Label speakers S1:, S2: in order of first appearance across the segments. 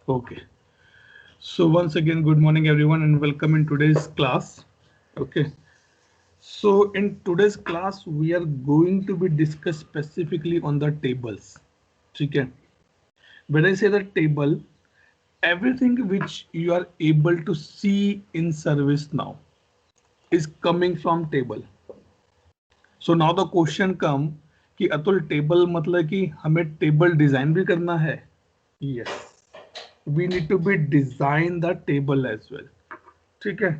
S1: Okay. So once again, good morning everyone and welcome in today's class. Okay. So in today's class, we are going to be discuss specifically on the tables. Okay. When I say the table, everything which you are able to see in service now is coming from table. So now the question come कि Atul table मतलब कि हमें table design भी करना है. Yes, we need to be design the table as well. ठीक है.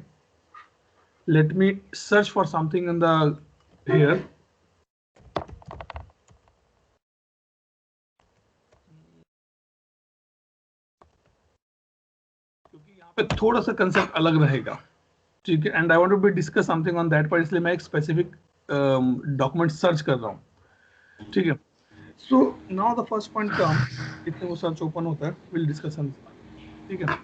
S1: Let me search for something in the here. क्योंकि यहाँ पे थोड़ा सा कंसेप्ट अलग रहेगा. ठीक है. And I want to be discuss something on that पर, इसलिए मैं एक स्पेसिफिक डॉक्यूमेंट सर्च कर रहा हूँ. ठीक है. So now the first point come, इतने वो सर्च ओपन होता है, विल डिस्कस. ठीक है.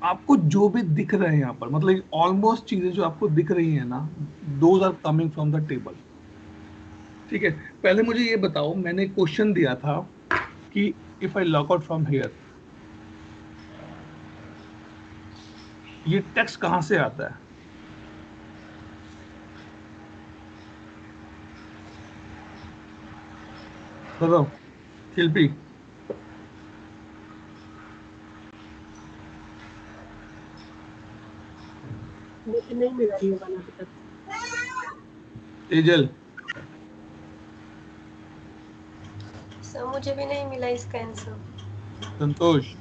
S1: आपको जो भी दिख रहे हैं यहाँ पर, मतलब ऑलमोस्ट चीजें जो आपको दिख रही हैं ना, those are coming from the table. ठीक है. पहले मुझे ये बताओ, मैंने क्वेश्चन दिया था कि if I log out from here, ये टेक्स्ट कहां से आता है? बताओ शिल्पी.
S2: मुझे नहीं मिला ये वाला अभी तक.
S1: एजल.
S3: सर मुझे भी नहीं मिला इसका आंसर.
S1: संतोष.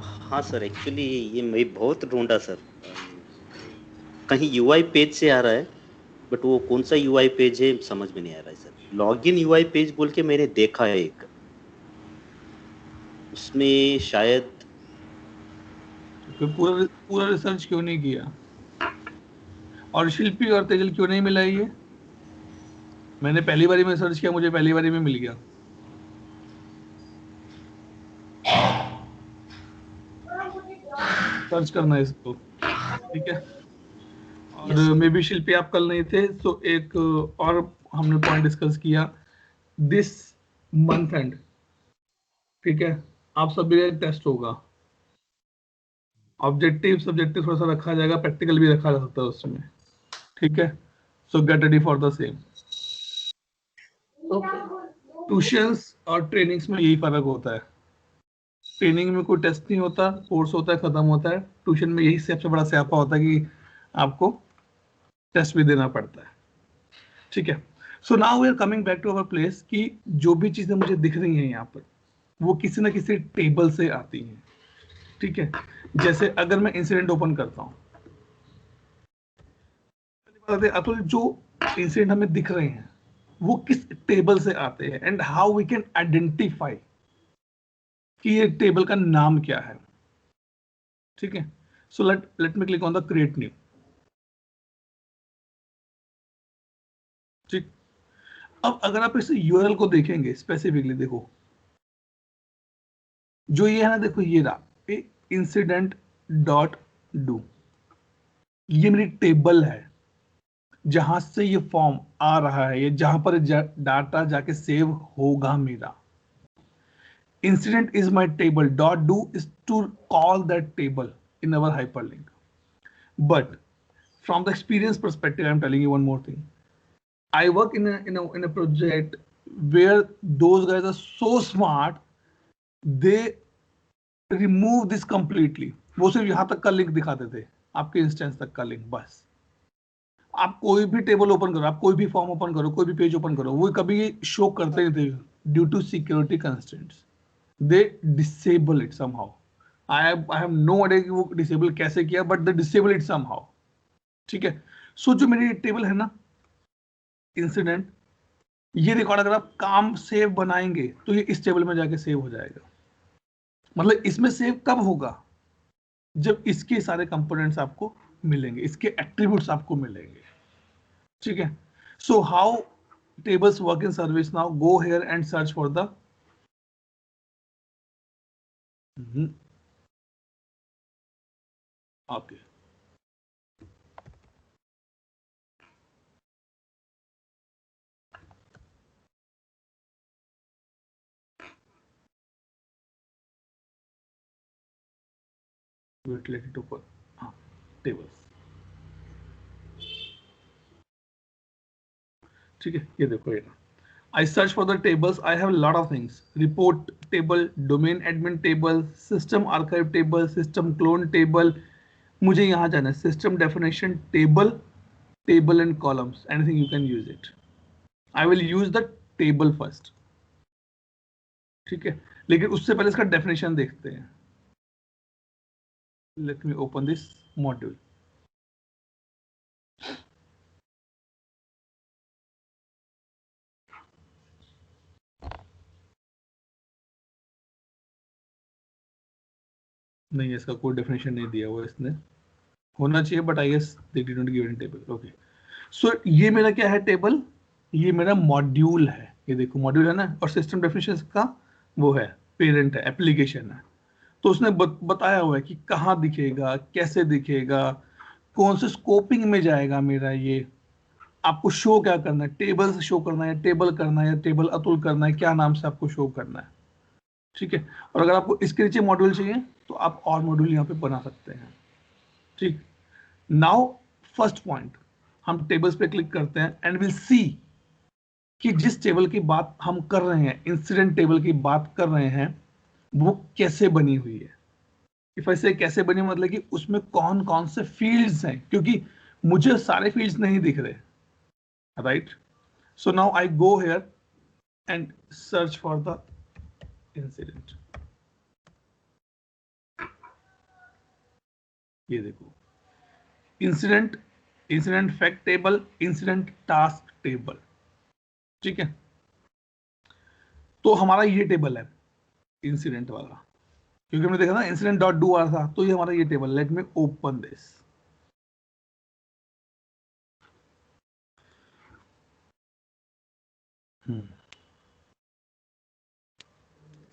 S4: हाँ सर, एक्चुअली ये मैं बहुत ढूंढा सर. कहीं यूआई पेज से आ रहा है, बट वो कौन सा यूआई पेज है समझ में नहीं आ रहा है सर. लॉगिन यूआई पेज बोल के मैंने देखा है एक, उसमें शायद.
S1: फिर पूरा पूरा रिसर्च क्यों नहीं किया? और शिल्पी और तेजल क्यों नहीं मिला ये? मैंने पहली बारी में सर्च किया, मुझे पहली बारी में मिल गया. सर्च करना है इसको. ठीक है. और
S4: Yes, sir.
S1: मे बी शिल्पी आप कल नहीं थे, तो एक और हमने पॉइंट डिस्कस किया, दिस मंथ एंड. ठीक है. आप सभी का टेस्ट होगा. ऑब्जेक्टिव सब्जेक्टिव थोड़ा सा रखा जाएगा, प्रैक्टिकल भी रखा जा सकता है उसमें. ठीक है. सो get ready for the same.
S2: Okay.
S1: Tuitions और ट्रेनिंग्स में यही फर्क होता है. ट्रेनिंग में कोई टेस्ट नहीं होता, कोर्स होता है, खत्म होता है. ट्यूशन में यही सबसे बड़ा स्यापा होता है कि आपको टेस्ट भी देना पड़ता है. ठीक है. So now we are coming back to our place कि जो भी चीजें मुझे दिख रही हैं यहाँ पर, वो किसी ना किसी टेबल से आती हैं. ठीक है. जैसे अगर मैं इंसिडेंट ओपन करता हूँ, अतुल जो इंसिडेंट हमें दिख रहे हैं वो किस टेबल से आते हैं, and how we can identify कि ये टेबल का नाम क्या है. ठीक है. So let me click on the create new. ठीक. अब अगर आप इस यूआरएल को देखेंगे स्पेसिफिकली, देखो जो ये है ना, देखो ये रहा इंसिडेंट डॉट डू. ये मेरी टेबल है जहां से ये फॉर्म आ रहा है, ये जहां पर डाटा जाके सेव होगा मेरा. Incident is my table. Dot do is to call that table in our hyperlink. But from the experience perspective, I'm telling you one more thing. I work in a project where those guys are so smart, they remove this completely. वो सिर्फ यहाँ तक का link दिखाते थे, आपके instance तक का लिंक बस. आप कोई भी टेबल ओपन करो, आप कोई भी फॉर्म ओपन करो, कोई भी पेज ओपन करो, वो कभी शो करते नहीं थे due to security constraints. They disable it somehow. I have no idea कि वो डिसेबल कैसे किया, but they disable it somehow. ठीक है. सो जो मेरी टेबल है ना, इंसिडेंट, ये रिकॉर्ड अगर आप काम सेव बनाएंगे तो ये इस टेबल में जाके सेव हो जाएगा. मतलब इसमें सेव कब होगा? जब इसके सारे कंपोनेंट्स आपको मिलेंगे, इसके एट्रीब्यूट्स आपको मिलेंगे. ठीक है. So how tables work in service now? Go here and search for the okay. related to tables. ठीक है, ये देखो ये I search for the tables. I have a lot of things: report table, domain admin table, system archive table, system clone table. मुझे यहाँ जाना है system definition table, table and columns. Anything you can use it. I will use the table first. ठीक है, लेकिन उससे पहले इसका definition देखते हैं. Let me open this module. नहीं, इसका कोई डेफिनेशन नहीं दिया हुआ इसने, होना चाहिए but I guess they did not give any table. Okay, so ये मेरा क्या है टेबल, ये मेरा मॉड्यूल है, ये देखो मॉड्यूल है ना, और सिस्टम डेफिनेशन का वो है पेरेंट है, एप्लीकेशन है. तो उसने बताया हुआ है कि कहाँ दिखेगा, कैसे दिखेगा, कौन से स्कोपिंग में जाएगा मेरा, ये आपको शो क्या करना है, टेबल से शो करना है, टेबल करना है, टेबल अतुल करना है, क्या नाम से आपको शो करना है. ठीक है, और अगर आपको इसके नीचे मॉड्यूल चाहिए तो आप और मॉड्यूल यहाँ पे बना सकते हैं. ठीक, नाउ फर्स्ट पॉइंट, हम टेबल्स पे क्लिक करते हैं एंड विल सी कि जिस टेबल की बात हम कर रहे हैं, इंसिडेंट टेबल की बात कर रहे हैं, वो कैसे बनी हुई है. इफ ऐसे कैसे बनी मतलब कि उसमें कौन कौन से फील्ड्स हैं, क्योंकि मुझे सारे फील्ड्स नहीं दिख रहे, right. So now I go here and search for the incident. ये देखो incident fact table, incident task table. ठीक है, तो हमारा ये टेबल है इंसिडेंट वाला, क्योंकि हमने देखा ना इंसिडेंट डॉट डू आ रहा था, तो ये हमारा ये table. Late me open this.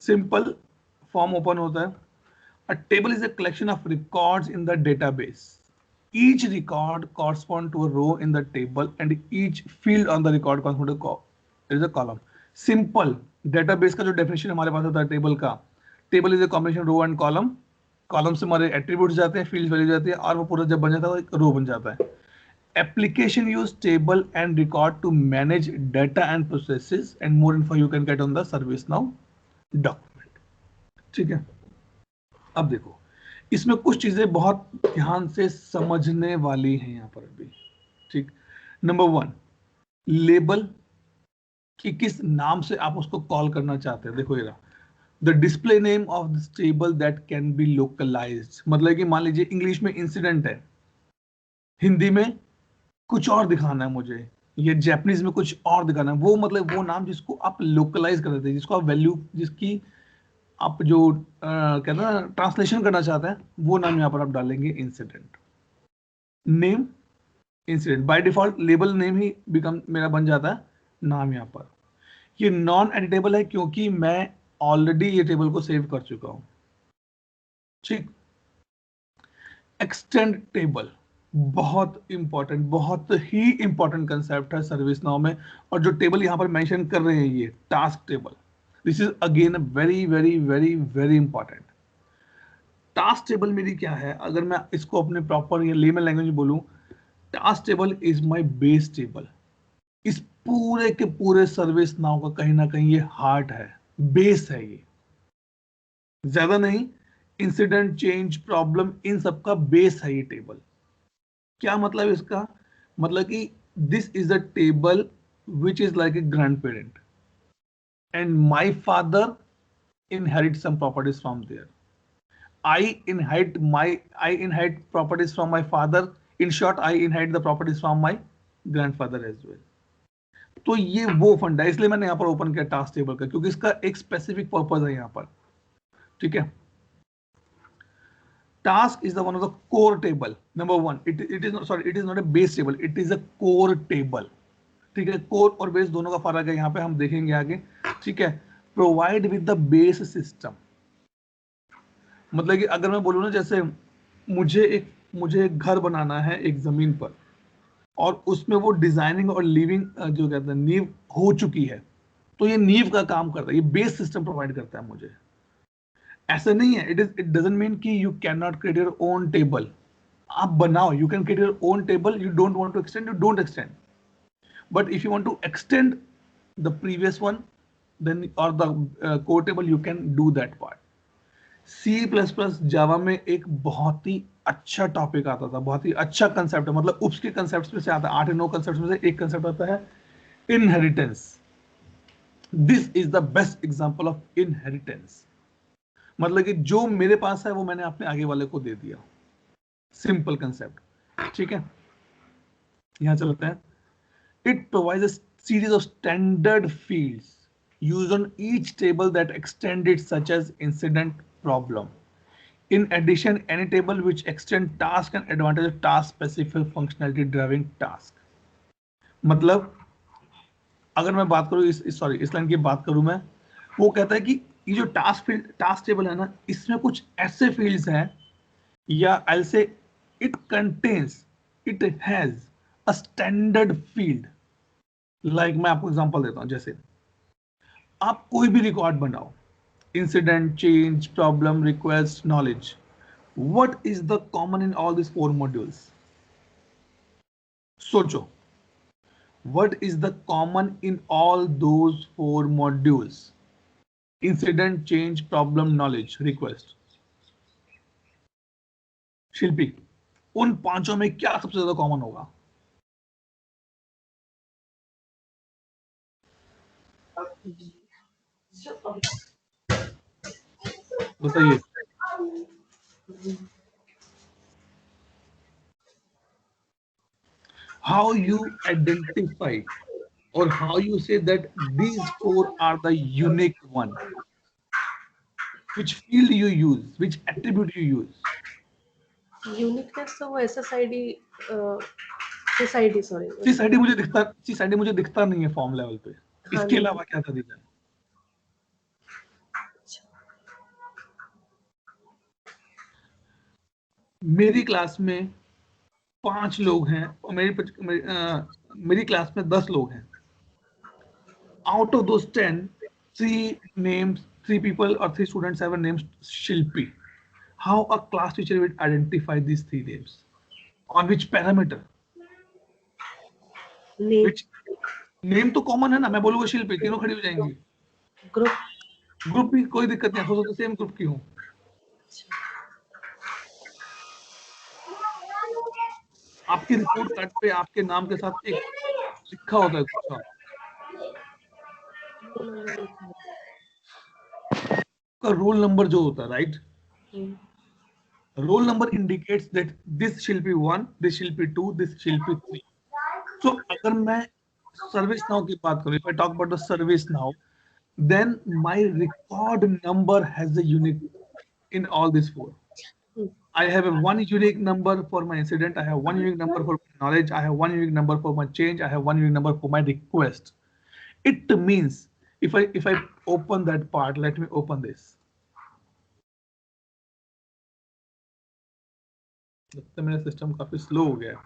S1: Simple form open होता है. A table is a collection of records in the database. Each record corresponds to a row in the table and each field on the record corresponds to a column. Simple database का जो definition हमारे पास होता है table का, table is a combination row and column. Column से हमारे attributes जाते हैं, fields value जाती है, और वो पूरा जब बन जाता है एक row बन जाता है. Application use table and record to manage data and processes, and more info you can get on the ServiceNow document. ठीक है, अब देखो इसमें कुछ चीजें बहुत ध्यान से समझने वाली हैं यहाँ पर अभी. ठीक, नंबर 1, लेबल, कि किस नाम से आप उसको कॉल करना चाहते हैं. देखो ये रहा, the display name of this table that can be localised. मतलब कि मान लीजिए इंग्लिश में इंसिडेंट है, हिंदी में कुछ और दिखाना है मुझे, ये जापानीज में कुछ और दिखाना है, वो मतलब वो नाम जिसको आप लोकलाइज कर देते हैं, जिसको आप वैल्यू, जिसकी आप जो कहते हैं ना ट्रांसलेशन करना चाहते हैं, वो नाम यहाँ पर आप डालेंगे incident. Name incident, by default label name ही मेरा बन जाता है नाम यहाँ पर. ये नॉन एडिटेबल है क्योंकि मैं ऑलरेडी ये टेबल को सेव कर चुका हूं. ठीक, एक्सटेंड टेबल बहुत इंपॉर्टेंट, बहुत ही इंपॉर्टेंट कंसेप्ट है सर्विस नाउ में. और जो टेबल यहाँ पर मेंशन कर रहे हैं ये task table, this is again very very very very important. Task table मेरी क्या है, अगर मैं इसको अपने प्रॉपर या लेमन लैंग्वेज में बोलूं, task table is my base table. इस पूरे के पूरे सर्विस नाउ का कहीं ना कहीं ये हार्ट है, बेस है ये, ज्यादा नहीं. इंसिडेंट, चेंज, प्रॉब्लम, इन सब का बेस है ये टेबल. क्या मतलब इसका, मतलब कि this is a table which is like a grand parent and my father inherit some properties from there. I inherit properties from my father. In short, I inherit the properties from my grandfather as well. तो ये वो फंडा है, इसलिए मैंने यहाँ पर open किया टास्क टेबल का, क्योंकि इसका एक स्पेसिफिक पर्पस है यहाँ पर. ठीक है, task is the one of the core table. Number 1, it is not a base table, it is a core table. ठीक है, कोर और बेस दोनों का फर्क है यहाँ पे, हम देखेंगे आगे. ठीक है, provide with the base system, मतलब कि अगर मैं बोलूँ ना, जैसे मुझे एक घर बनाना है एक जमीन पर, और उसमें वो डिजाइनिंग और लिविंग जो कहते हैं नींव हो चुकी है, तो ये नींव का काम करता है, ये बेस सिस्टम प्रोवाइड करता है मुझे. ऐसा नहीं है, इट डजंट मीन कि you can not create your own table. आप बनाओ, you can create your own table. You don't want to extend, you don't extend. But if you want to extend the previous one, then or the core table, you can do that part. C++ जावा में एक बहुत ही अच्छा topic आता था, बहुत ही अच्छा concept है, मतलब उसके कंसेप्ट में से आता है, 8 या 9 कंसेप्ट में से एक कंसेप्ट आता है inheritance. This is the best example of inheritance. मतलब कि जो मेरे पास है वो मैंने अपने आगे वाले को दे दिया. Simple concept. ठीक है, यहां चलते हैं. It provides a series of standard fields used on each table that extend it, such as incident, problem. In addition, any table which extend task and advantage of task specific functionality driving task. मतलब अगर मैं बात करूं इस line की बात करूं मैं, वो कहता है कि ये जो टास्क टेबल है ना, इसमें कुछ ऐसे फील्ड्स हैं, या आई से it contains, it has a standard field. Like मैं आपको एग्जांपल देता हूं. जैसे आप कोई भी रिकॉर्ड बनाओ, incident, change, problem, request, knowledge. What is the common in all this 4 modules? सोचो, what is the common in all those 4 modules? Incident, change, problem, knowledge, request. Shilpi, उन पांचों में क्या सबसे ज्यादा कॉमन होगा? बताइए. How you identify or how you say that these 4 are the unique one? Which field you use, which attribute you use?
S2: Uniqueness तो वो SSID SSID सॉरी
S1: CSID मुझे दिखता नहीं है फॉर्म लेवल पे. इसके अलावा क्या था दिखा? मेरी क्लास में 5 लोग हैं और मेरी क्लास में 10 लोग हैं. Out of those 10, 3 people or 3 students have a name Shilpi. How a class teacher will identify these 3 names? On which parameter? Which name तो कॉमन है ना. मैं बोलूंगा शिल्पी, तीनों खड़ी हो जाएंगी. ग्रुप भी कोई दिक्कत नहीं, हो सकता सेम ग्रुप की हो. आपकी रिपोर्ट कार्ड पे आपके नाम के साथ एक लिखा होता है कुछ. का रोल नंबर जो होता है, right? Role number indicates that this Shilpi 1, this Shilpi 2, this Shilpi 3. So अगर मैं सर्विस नाउ की बात करूं, if I talk about the service now, then my record number has a unique in all these 4. I have one unique number for my incident, I have one unique number for my knowledge, I have one unique number for my change, I have one unique number for my request. It means if I open that part, let me open this. लगता है मेरा system काफी slow हो गया.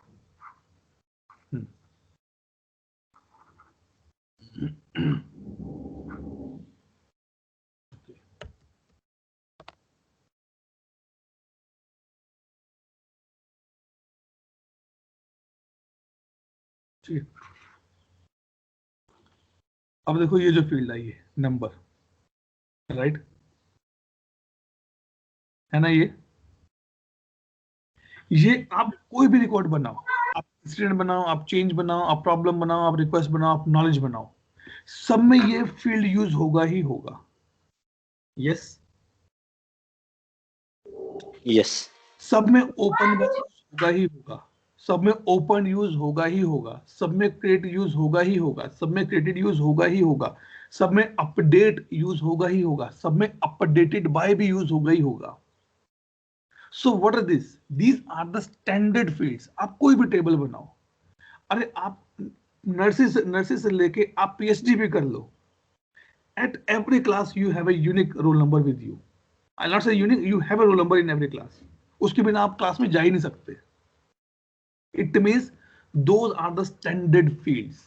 S1: अब देखो ये जो फील्ड आई है, नंबर, राइट है ना? ये आप कोई भी रिकॉर्ड बनाओ, आप इंसिडेंट बनाओ, आप चेंज बनाओ, आप प्रॉब्लम बनाओ, आप रिक्वेस्ट बनाओ, आप नॉलेज बनाओ, सब में ये फील्ड यूज होगा ही होगा. Yes
S4: yes.
S1: सब में ओपन होगा ही होगा, सब में ओपन यूज होगा ही होगा, सब में क्रिएट यूज होगा ही होगा, सब में क्रिएटेड यूज होगा ही होगा, सब में अपडेट यूज होगा ही होगा, सब में अपडेटेड बाय भी यूज होगा ही होगा. So what are these? These are the standard fields. आप कोई भी टेबल बनाओ. अरे आप नर्सेस से लेके आप PhD भी कर लो. At every class you have a unique roll number with you. I'll not say unique. You have a roll number in every class. उसके बिना आप क्लास में जा ही नहीं सकते. It means those are the standard fields.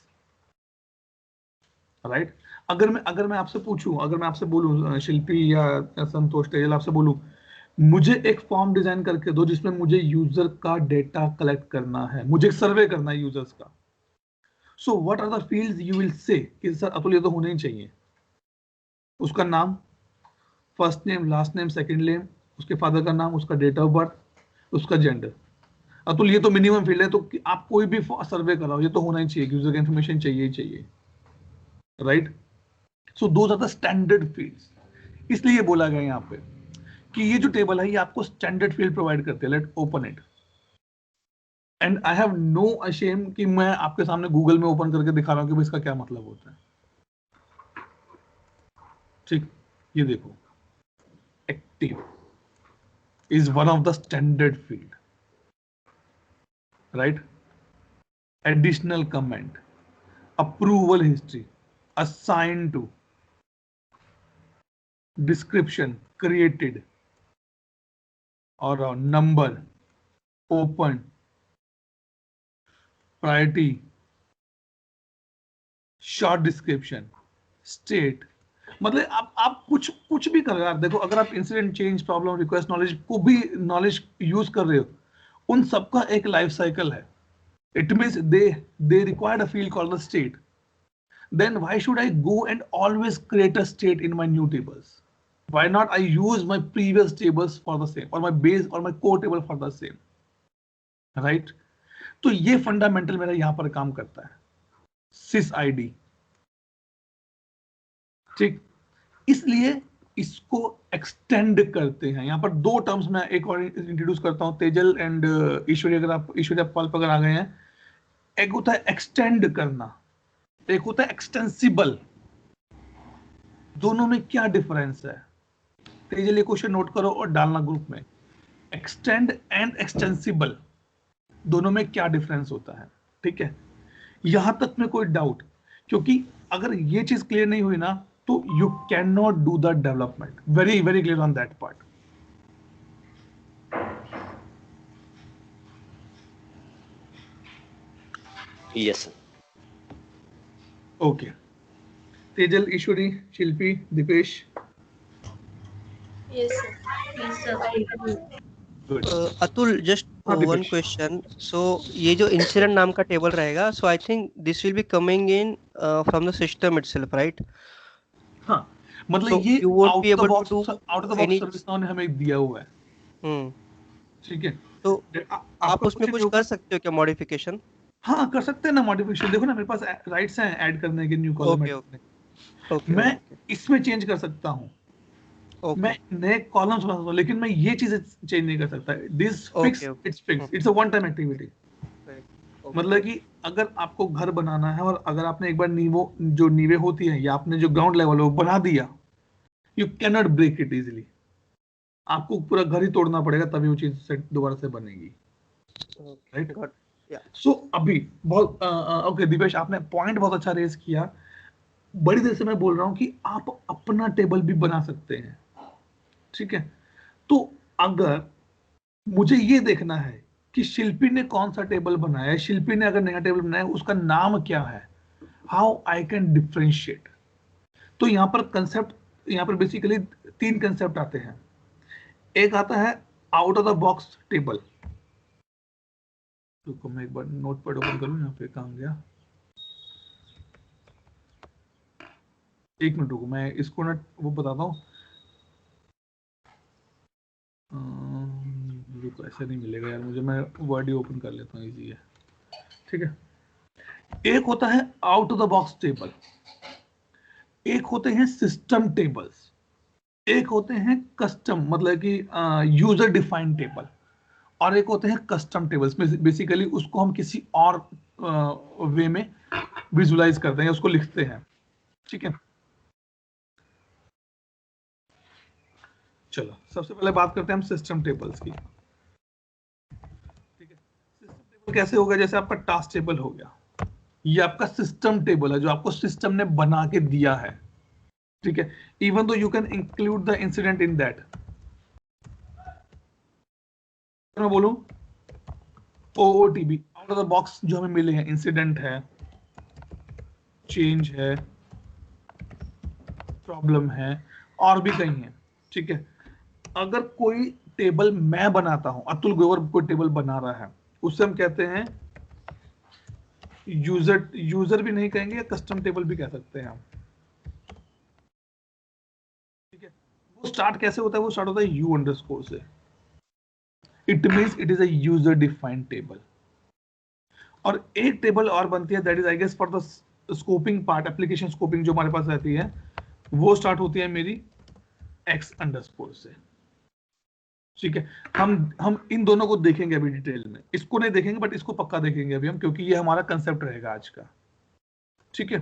S1: Right. अगर मैं आपसे पूछूं, अगर मैं आपसे बोलूं शिल्पी या संतोष तेजल आपसे बोलूं मुझे एक फॉर्म डिजाइन करके दो जिसमें मुझे यूजर का डेटा कलेक्ट करना है, मुझे एक सर्वे करना है यूजर्स का, so what are the fields you will say कि सर अतुल ये तो होने ही चाहिए। उसका नाम, first name, last name, second name, उसके फादर का नाम, उसका डेट ऑफ बर्थ, उसका जेंडर। अतुल ये तो मिनिमम फील्ड है, तो आप कोई भी सर्वे कराओ ये तो होना ही चाहिए, यूजर का इन्फॉर्मेशन चाहिए ही चाहिए, right. So those are the standard fields. इसलिए बोला गया यहाँ पे कि ये जो टेबल है ये आपको स्टैंडर्ड फील्ड प्रोवाइड करते हैं। Let open it and I have no a shame कि मैं आपके सामने गूगल में ओपन करके दिखा रहा हूं कि भाई इसका क्या मतलब होता है। ठीक, ये देखो, active is one of the standard field, right. Additional comment, approval history, assign to, description, created, और number, open, priority, short description, state. मतलब आप कुछ भी कर रहे हो। आप देखो, अगर आप incident, change, problem, request, knowledge को भी नॉलेज यूज कर रहे हो, उन सबका एक लाइफ साइकिल है। It means they required a field called the state. Then why should I go and always create a state in my new tables? Why not I use my previous tables for the same, or my base or my core table for the same, right? तो ये fundamental मेरा यहां पर काम करता है, सिस ID. ठीक, इसलिए इसको एक्सटेंड करते हैं। यहां पर दो टर्म्स मैं एक और इंट्रोड्यूस करता हूं, तेजल एंड ईश्वरी, अगर आप ईश्वरी पाल पर अगर आ गए हैं। एक होता है एक्सटेंड करना, एक होता है एक्सटेंसिबल। दोनों में क्या डिफरेंस है? तेजल ये क्वेश्चन नोट करो और डालना ग्रुप में। एक्सटेंड एंड एक्सटेंसिबल, दोनों में क्या डिफरेंस होता है? ठीक है, यहां तक में कोई डाउट? क्योंकि अगर ये चीज क्लियर नहीं हुई ना तो you can not do the development. Very very clear on that part.
S4: Yes sir.
S1: Okay, Tejal, Ishwari, Shilpi, Deepesh.
S3: Yes sir.
S1: Good.
S5: Atul, just
S1: हाँ,
S5: वन
S1: दीपेश।
S5: क्वेश्चन। सो ये जो इंसिडेंट नाम का टेबल रहेगा, so I think this will be coming in from the system itself, right?
S1: हाँ, मतलब
S5: So
S1: ये
S5: you won't
S1: out
S5: be
S1: the
S5: able to
S1: box,
S5: do
S1: out the box
S5: any.
S1: Service now ने हमें दिया हुआ है।
S5: हम्म।
S1: ठीक है,
S5: तो
S1: आपका
S5: आप उसमें
S1: क्वेश्चन
S5: कुछ
S1: जो,
S5: कर सकते हो क्या मॉडिफिकेशन?
S1: हाँ कर सकते हैं ना मॉडिफिकेशन। देखो ना, मेरे पास राइट्स हैं ऐड करने के, न्यू कॉलम ऐड
S5: ओके
S1: करने के।
S5: ओके
S1: मैं
S5: ओके
S1: इसमें चेंज कर सकता हूँ, मैं
S5: ओके
S1: नए कॉलम्स बना सकता हूँ, लेकिन मैं ये चीजें चेंज नहीं कर सकता। This fix,
S5: okay
S1: it's fix, it's a one time activity. मतलब कि अगर आपको घर बनाना है और अगर आपने एक बार नींवों, जो नींवें होती है या आपने जो ग्राउंड लेवल है वो बना दिया, you can not break it easily. आपको पूरा घर ही तोड़ना पड़ेगा तभी वो चीज सेट दोबारा से बनेगी, राइट।
S5: गॉट या
S1: सो अभी बहुत ओके दीपेश, आपने पॉइंट बहुत अच्छा रेज किया। बड़ी देर से मैं बोल रहा हूँ कि आप अपना टेबल भी बना सकते हैं। ठीक है, तो अगर मुझे ये देखना है कि शिल्पी ने कौन सा टेबल बनाया है, शिल्पी ने अगर नया टेबल बनाया उसका नाम क्या है, हाउ आई कैन डिफ्रेंशिएट। तो यहाँ पर कंसेप्ट, यहाँ पर बेसिकली तीन कंसेप्ट आते हैं। एक आता है out of the box table. तो मैं एक बार नोटपैड ओपन करूं, यहाँ पे कहाँ गया, एक मिनट रुको, मैं इसको ना वो बताता हूँ। रुको, ऐसे नहीं मिलेगा यार मुझे, मैं वर्ड ही ओपन कर लेता हूँ, इजी है। ठीक है, एक होता है out of the box table, एक होते हैं सिस्टम टेबल्स, एक होते हैं कस्टम मतलब कि यूजर डिफाइंड टेबल, और एक होते हैं कस्टम टेबल्स। बेसिकली उसको हम किसी और वे में विजुलाइज करते हैं, उसको लिखते हैं। ठीक है, चलो सबसे पहले बात करते हैं हम सिस्टम टेबल्स की। ठीक है, सिस्टम टेबल कैसे होगा? जैसे आपका टास्क टेबल हो गया, ये आपका सिस्टम टेबल है जो आपको सिस्टम ने बना के दिया है। ठीक है, even though you can include the incident in that. मैं बोलूं OOTB, out of the box जो हमें मिले हैं, इंसिडेंट है, चेंज है, प्रॉब्लम है, और भी कई हैं, ठीक है। अगर कोई टेबल मैं बनाता हूं, अतुल ग्रोवर कोई टेबल बना रहा है, उससे हम कहते हैं यूजर भी नहीं कहेंगे, या कस्टम टेबल भी कह सकते हैं हम, ठीक है। वो स्टार्ट कैसे होता है? वो स्टार्ट होता है यू अंडरस्कोर से। It means it is a user defined table. और एक टेबल और बनती है, that is I guess for the scoping part, application scoping जो हमारे पास रहती है, वो स्टार्ट होती है मेरी एक्स अंडरस्कोर से, ठीक है। हम इन दोनों को देखेंगे अभी डिटेल में, इसको नहीं देखेंगे बट इसको पक्का देखेंगे अभी हम, क्योंकि ये हमारा कंसेप्ट रहेगा आज का, ठीक है।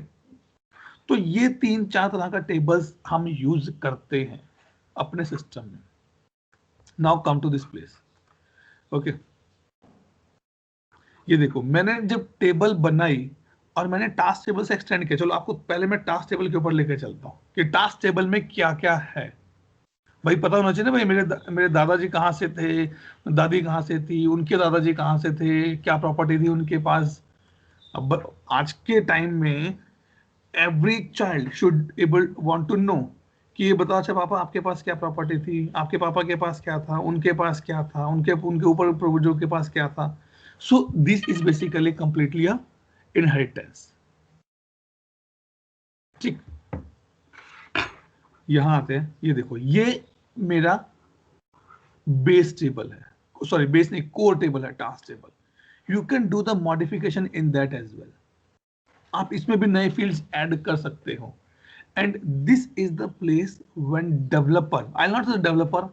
S1: तो ये 3-4 तरह का टेबल्स हम यूज करते हैं अपने सिस्टम में। Now come to this place, okay. ये देखो, मैंने जब टेबल बनाई और मैंने टास्क टेबल से एक्सटेंड किया, चलो आपको पहले मैं टास्क टेबल के ऊपर लेकर चलता हूँ कि टास्क टेबल में क्या क्या है। भाई पता होना चाहिए ना भाई, मेरे दादाजी कहाँ से थे, दादी कहाँ से थी, उनके दादाजी कहाँ से थे, क्या प्रॉपर्टी थी उनके पास। अब आज के टाइम में every child should able want to know कि ये बताओ, अच्छा पापा आपके पास क्या प्रॉपर्टी थी, आपके पापा के पास क्या था, उनके पास क्या था, उनके उनके ऊपर पूर्वजों के पास क्या था। So this is basically completely a inheritance, ठीक। यहां आते हैं, ये देखो, ये मेरा बेस टेबल है, सॉरी बेस नहीं, कोर टेबल है, task table. You can do the modification in that as well. आप इसमें भी नए फील्ड्स ऐड कर सकते हो। And this is the place when developer, I not the developer,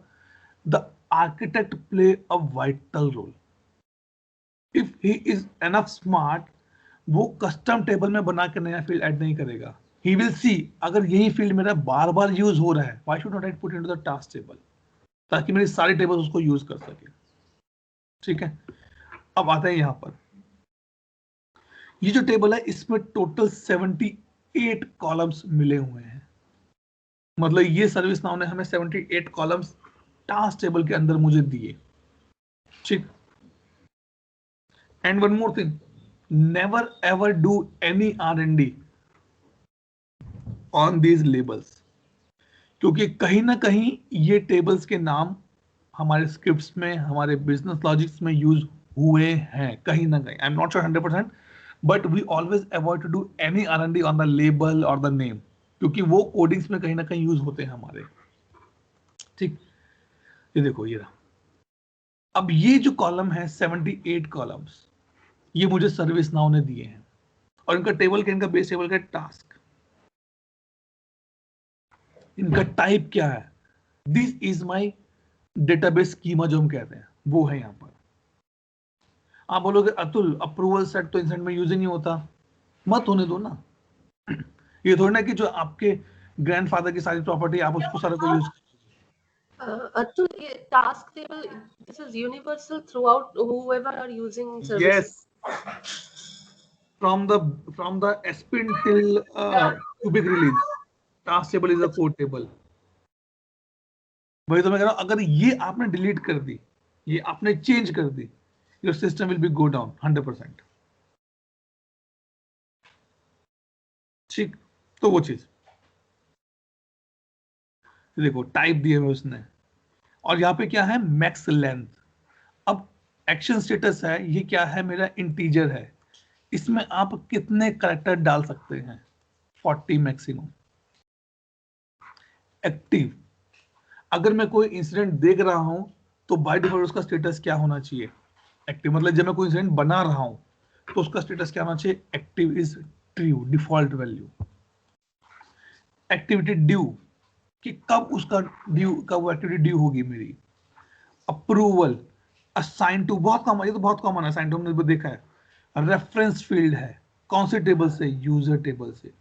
S1: the architect play a vital role. If he is enough smart, वो custom table में बना के नया फील्ड ऐड नहीं करेगा। ही विल सी, अगर यही फील्ड मेरा बार बार यूज हो रहा है, why should not I put into the task table, ताकि मेरी सारी टेबल उसको यूज कर सके, ठीक है। अब आता है यहां पर, ये जो टेबल है इसमें टोटल 78 कॉलम्स मिले हुए हैं। मतलब ये सर्विस नाउ ने हमें 78 कॉलम्स टास्क टेबल के अंदर मुझे दिए, ठीक। And one more thing, never ever do any R&D on these labels, क्योंकि कहीं ना कहीं ये टेबल्स के नाम हमारे स्क्रिप्ट्स में, हमारे बिजनेस लॉजिक्स में यूज हुए हैं कहीं ना कहीं। I am not sure 100%, but we always avoid to do any R&D on the label और द नेम, क्योंकि वो कोडिंग्स में कहीं ना कहीं यूज होते हैं हमारे, ठीक। ये देखो, ये रहा। अब ये जो कॉलम है 78 कॉलम्स, ये मुझे सर्विस नाउ ने दिए हैं, और इनका टेबल क्या, इनका बेस टेबल का टास्क, इनका टाइप क्या है, this is my database schema जो हम कहते हैं, वो है यहाँ पर। आप बोलोगे अतुल अप्रूवल सेट तो इंसेंट में यूज ही नहीं होता, मत होने दो ना। ये थोड़ी ना कि जो आपके ग्रैंडफादर की सारी प्रॉपर्टी आप उसको सारा को use.
S2: Atul, task table, this is universal throughout whoever are using services.
S1: Yes, from the spin till cubic release, task table is a code table. वही तो मैं कह रहा हूं, अगर ये आपने डिलीट कर दी, ये आपने चेंज कर दी, your system will be go down 100%, ठीक। तो वो चीज देखो, टाइप दिए हुए उसने, और यहाँ पे क्या है, मैक्स लेंथ। अब एक्शन स्टेटस है, ये क्या है, मेरा इंटीजर है, इसमें आप कितने कैरेक्टर डाल सकते हैं, 40 मैक्सिमम। एक्टिव, अगर मैं कोई इंसिडेंट देख रहा हूं तो बाय डिफॉल्ट उसका स्टेटस क्या होना चाहिए, एक्टिव। मतलब जब मैं कोई इंसिडेंट बना रहा हूं तो उसका स्टेटस क्या होना चाहिए, active is true, default value. Activity due, कि कब उसका ड्यू, कब वो एक्टिविटी ड्यू होगी मेरी। अप्रूवल, असाइन टू, बहुत कॉमन, ये तो बहुत कॉमन है, असाइन टू हमने देखा है। रेफरेंस फील्ड है, कौन से टेबल से, यूजर टेबल से।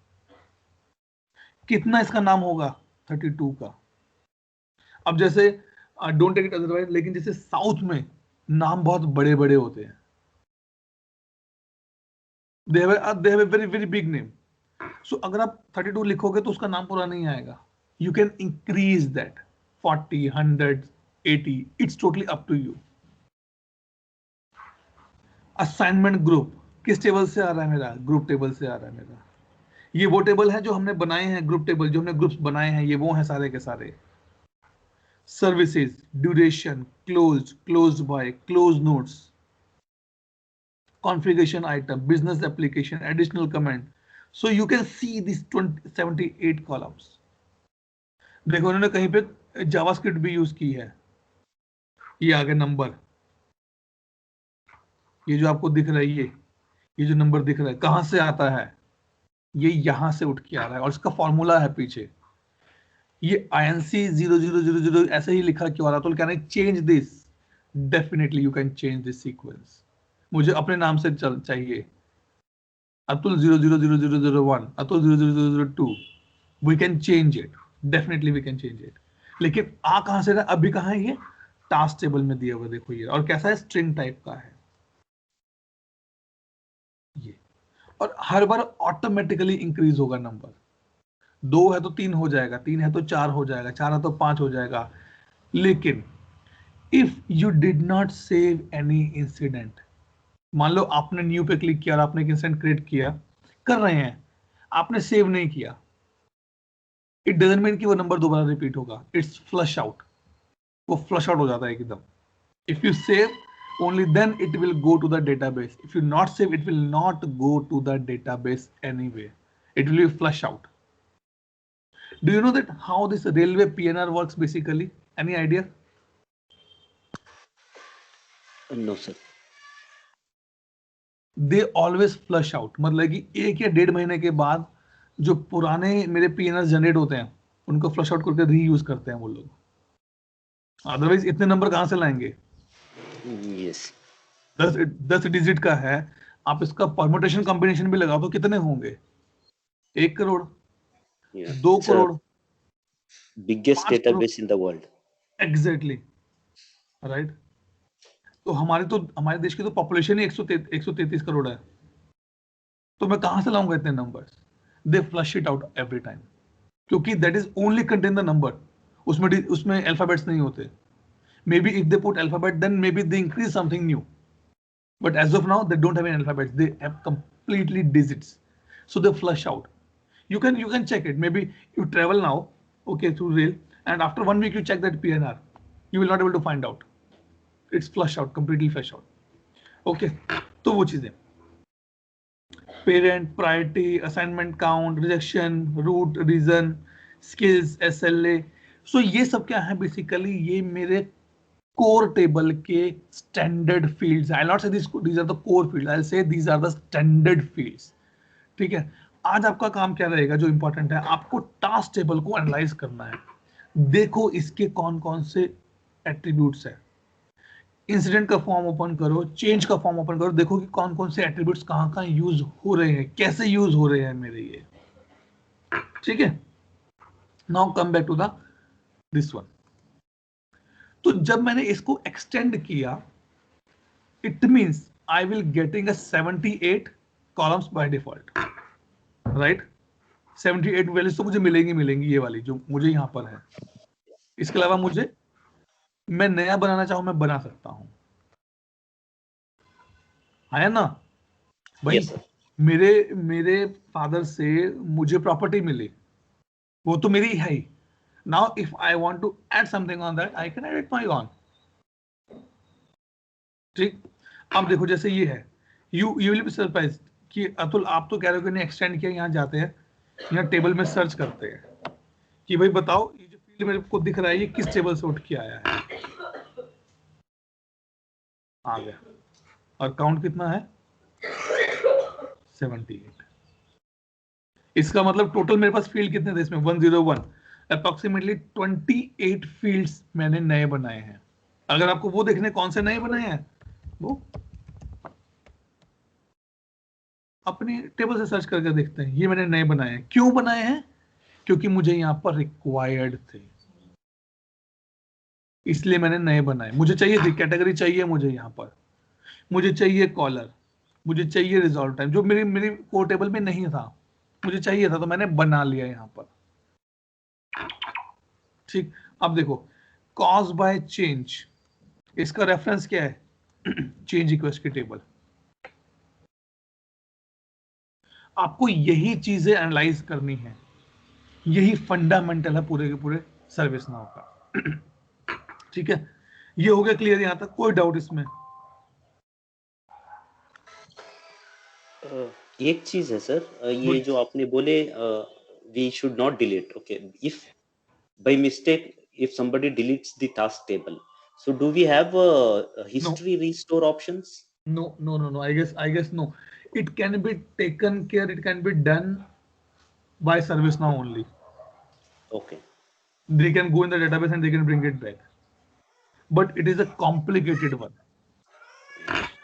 S1: कितना इसका नाम होगा, 32 का। अब जैसे डोंट टेक इट अदरवाइज, लेकिन जैसे साउथ में नाम बहुत बड़े बड़े होते हैं, they have a very very big name. So अगर आप 32 लिखोगे तो उसका नाम पूरा नहीं आएगा। You can increase that 40, 100, 80, it's totally up to you. Assignment group, किस टेबल से आ रहा है मेरा, ग्रुप टेबल से आ रहा है मेरा। ये वो टेबल है जो हमने बनाए हैं, ग्रुप टेबल जो हमने ग्रुप्स बनाए हैं, ये वो हैं सारे के सारे। Services, duration, closed by, close notes, configuration item, business application, additional comment. So you can see these 78 columns. देखो उन्होंने कहीं पे जावास्क्रिप्ट भी यूज की है। ये आगे नंबर, ये जो आपको दिख रहा है, ये जो नंबर दिख रहा है कहां से आता है, ये यहां से उठ के आ रहा है और इसका फॉर्मूला है पीछे। ये INC 0000 ऐसे ही लिखा क्यों आ रहा? तो क्या नहीं, change this, definitely you can change this sequence. मुझे अपने नाम से चाहिए Atul 000001, Atul 000002, we can change it, definitely we can change it. लेकिन आ कहां से रहा, अभी कहां है? ये टास्क टेबल में दिया हुआ, देखो ये, और कैसा है, स्ट्रिंग टाइप का है ये, और हर बार ऑटोमेटिकली इंक्रीज होगा नंबर। 2 है तो 3 हो जाएगा, 3 है तो 4 हो जाएगा, 4 है तो 5 हो जाएगा। लेकिन if you did not save any incident, मान लो आपने न्यू पे क्लिक किया और आपने एक इंसिडेंट क्रिएट किया, कर रहे हैं, आपने सेव नहीं किया, इट डजंट मीन कि वो नंबर दोबारा रिपीट होगा, इट्स फ्लश आउट, वो फ्लश आउट हो जाता है एकदम। If you save only then it will go to the database. If you not save, it will not go to the database anyway, it will be flush out. Do you know that how this railway PNR works basically? Any idea?
S4: No sir.
S1: They always flush out, मतलब कि 1 या 1.5 महीने के बाद जो पुराने मेरे PNR generate होते हैं उनको फ्लश आउट करके रीयूज करते हैं वो लोग, अदरवाइज इतने नंबर कहां से लाएंगे?
S4: Yes.
S1: 10 डिजिट का है, आप इसका परम्यूटेशन कॉम्बिनेशन भी लगाओ तो कितने होंगे? 1 crore,
S4: Yeah.
S1: 2
S4: It's a
S1: crore,
S4: biggest
S1: 5 crore,
S4: database in the world.
S1: Exactly, right. तो हमारे देश की तो पॉपुलेशन ही 133 करोड़ है, तो मैं कहां से लाऊंगा इतने numbers? They flush it out every time, क्योंकि that is only contain the number, उसमें अल्फाबेट्स नहीं होते। Maybe if they put alphabet then maybe they increase something new, but as of now they don't have any alphabets, they have completely digits, so they flush out. You can check it, maybe you travel now, okay, through rail, and after 1 week you check that PNR, you will not able to find out, it's flush out, completely flush out, okay। तो वो चीजें, parent, priority, assignment count, rejection, root, reason, skills, SLA, so ये सब क्या है basically? ये मेरे core table के standard fields, I'll not say these are the core fields, I'll say these are the standard fields, ठीक है। आज आपका काम क्या रहेगा जो इंपॉर्टेंट है, आपको टास्क टेबल को एनालाइज करना है। देखो इसके कौन कौन से एट्रीब्यूट्स है, इंसिडेंट का फॉर्म ओपन करो, चेंज का फॉर्म ओपन करो, देखो कि कौन कौन से एट्रीब्यूट्स कहां कहां यूज हो रहे हैं, कैसे यूज हो रहे हैं मेरे ये, ठीक है। Now come back to the this one. तो जब मैंने इसको एक्सटेंड किया, it means I will getting 78 columns by default, right. 78 values तो मुझे मिलेंगी ये वाली जो मुझे यहां पर है। इसके अलावा मुझे, मैं नया बनाना चाहूं मैं बना सकता हूं, है ना भाई?
S4: Yes sir.
S1: मेरे फादर से मुझे प्रॉपर्टी मिली, वो तो मेरी है ही। Now if I want to add something on that, I can add it my own, ठीक। अब देखो जैसे ये है, यू विल बी सरप्राइज्ड कि अतुल आप तो कह रहे हो कि नहीं एक्सटेंड किया, यहाँ जाते हैं, यहाँ टेबल में सर्च करते हैं कि भाई बताओ ये जो फील्ड मेरे को दिख रहा है ये किस टेबल से उठ के आया है, आ गया, और काउंट कितना है? 78। इसका मतलब टोटल मेरे पास फील्ड कितने थे इसमें? 101, अप्रोक्सीमेटली 28 फील्ड्स मैंने नए बनाए हैं। अगर आपको वो देखने कौन से नए बनाए हैं, वो अपने टेबल से सर्च करके देखते हैं, ये मैंने नए बनाए हैं। क्यों बनाए हैं? क्योंकि मुझे यहां पर रिक्वायर्ड थे, इसलिए मैंने नए बनाए। मुझे चाहिए थी कैटेगरी, चाहिए मुझे यहां पर, मुझे चाहिए कॉलर, मुझे चाहिए रिजॉल्व टाइम, जो मेरी कोर टेबल में नहीं था, मुझे चाहिए था, तो मैंने बना लिया यहां पर, ठीक। अब देखो कॉज बाय चेंज, इसका रेफरेंस क्या है? चेंज रिक्वेस्ट की टेबल। आपको यही चीजें एनालाइज करनी है, यही फंडामेंटल है पूरे के पूरे सर्विस नाउ का। ठीक है, ये हो गया क्लियर यहां तक, कोई डाउट इसमें?
S4: एक चीज है सर, ये जो आपने बोले we should not delete, okay, if by mistake if somebody deletes the task table, so do we have history restore options?
S1: No. I guess no. It can be taken care. It can be done by ServiceNow only.
S4: Okay.
S1: They can go in the database and they can bring it back. But it is a complicated one.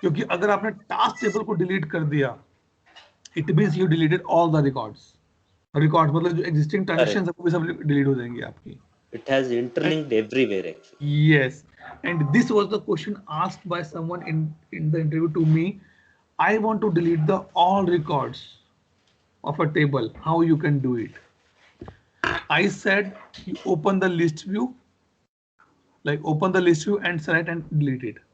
S1: क्योंकि अगर आपने task table को delete कर दिया, it means you deleted all the records. Records मतलब जो existing transactions है वो भी सब डिलीट हो जाएंगी आपकी.
S4: It has interlinked everywhere actually.
S1: Yes, and this was the question asked by someone in the interview to me. I want to delete the all records of a table. How you can do it? I said you open the list view, like open the list view and select and delete it.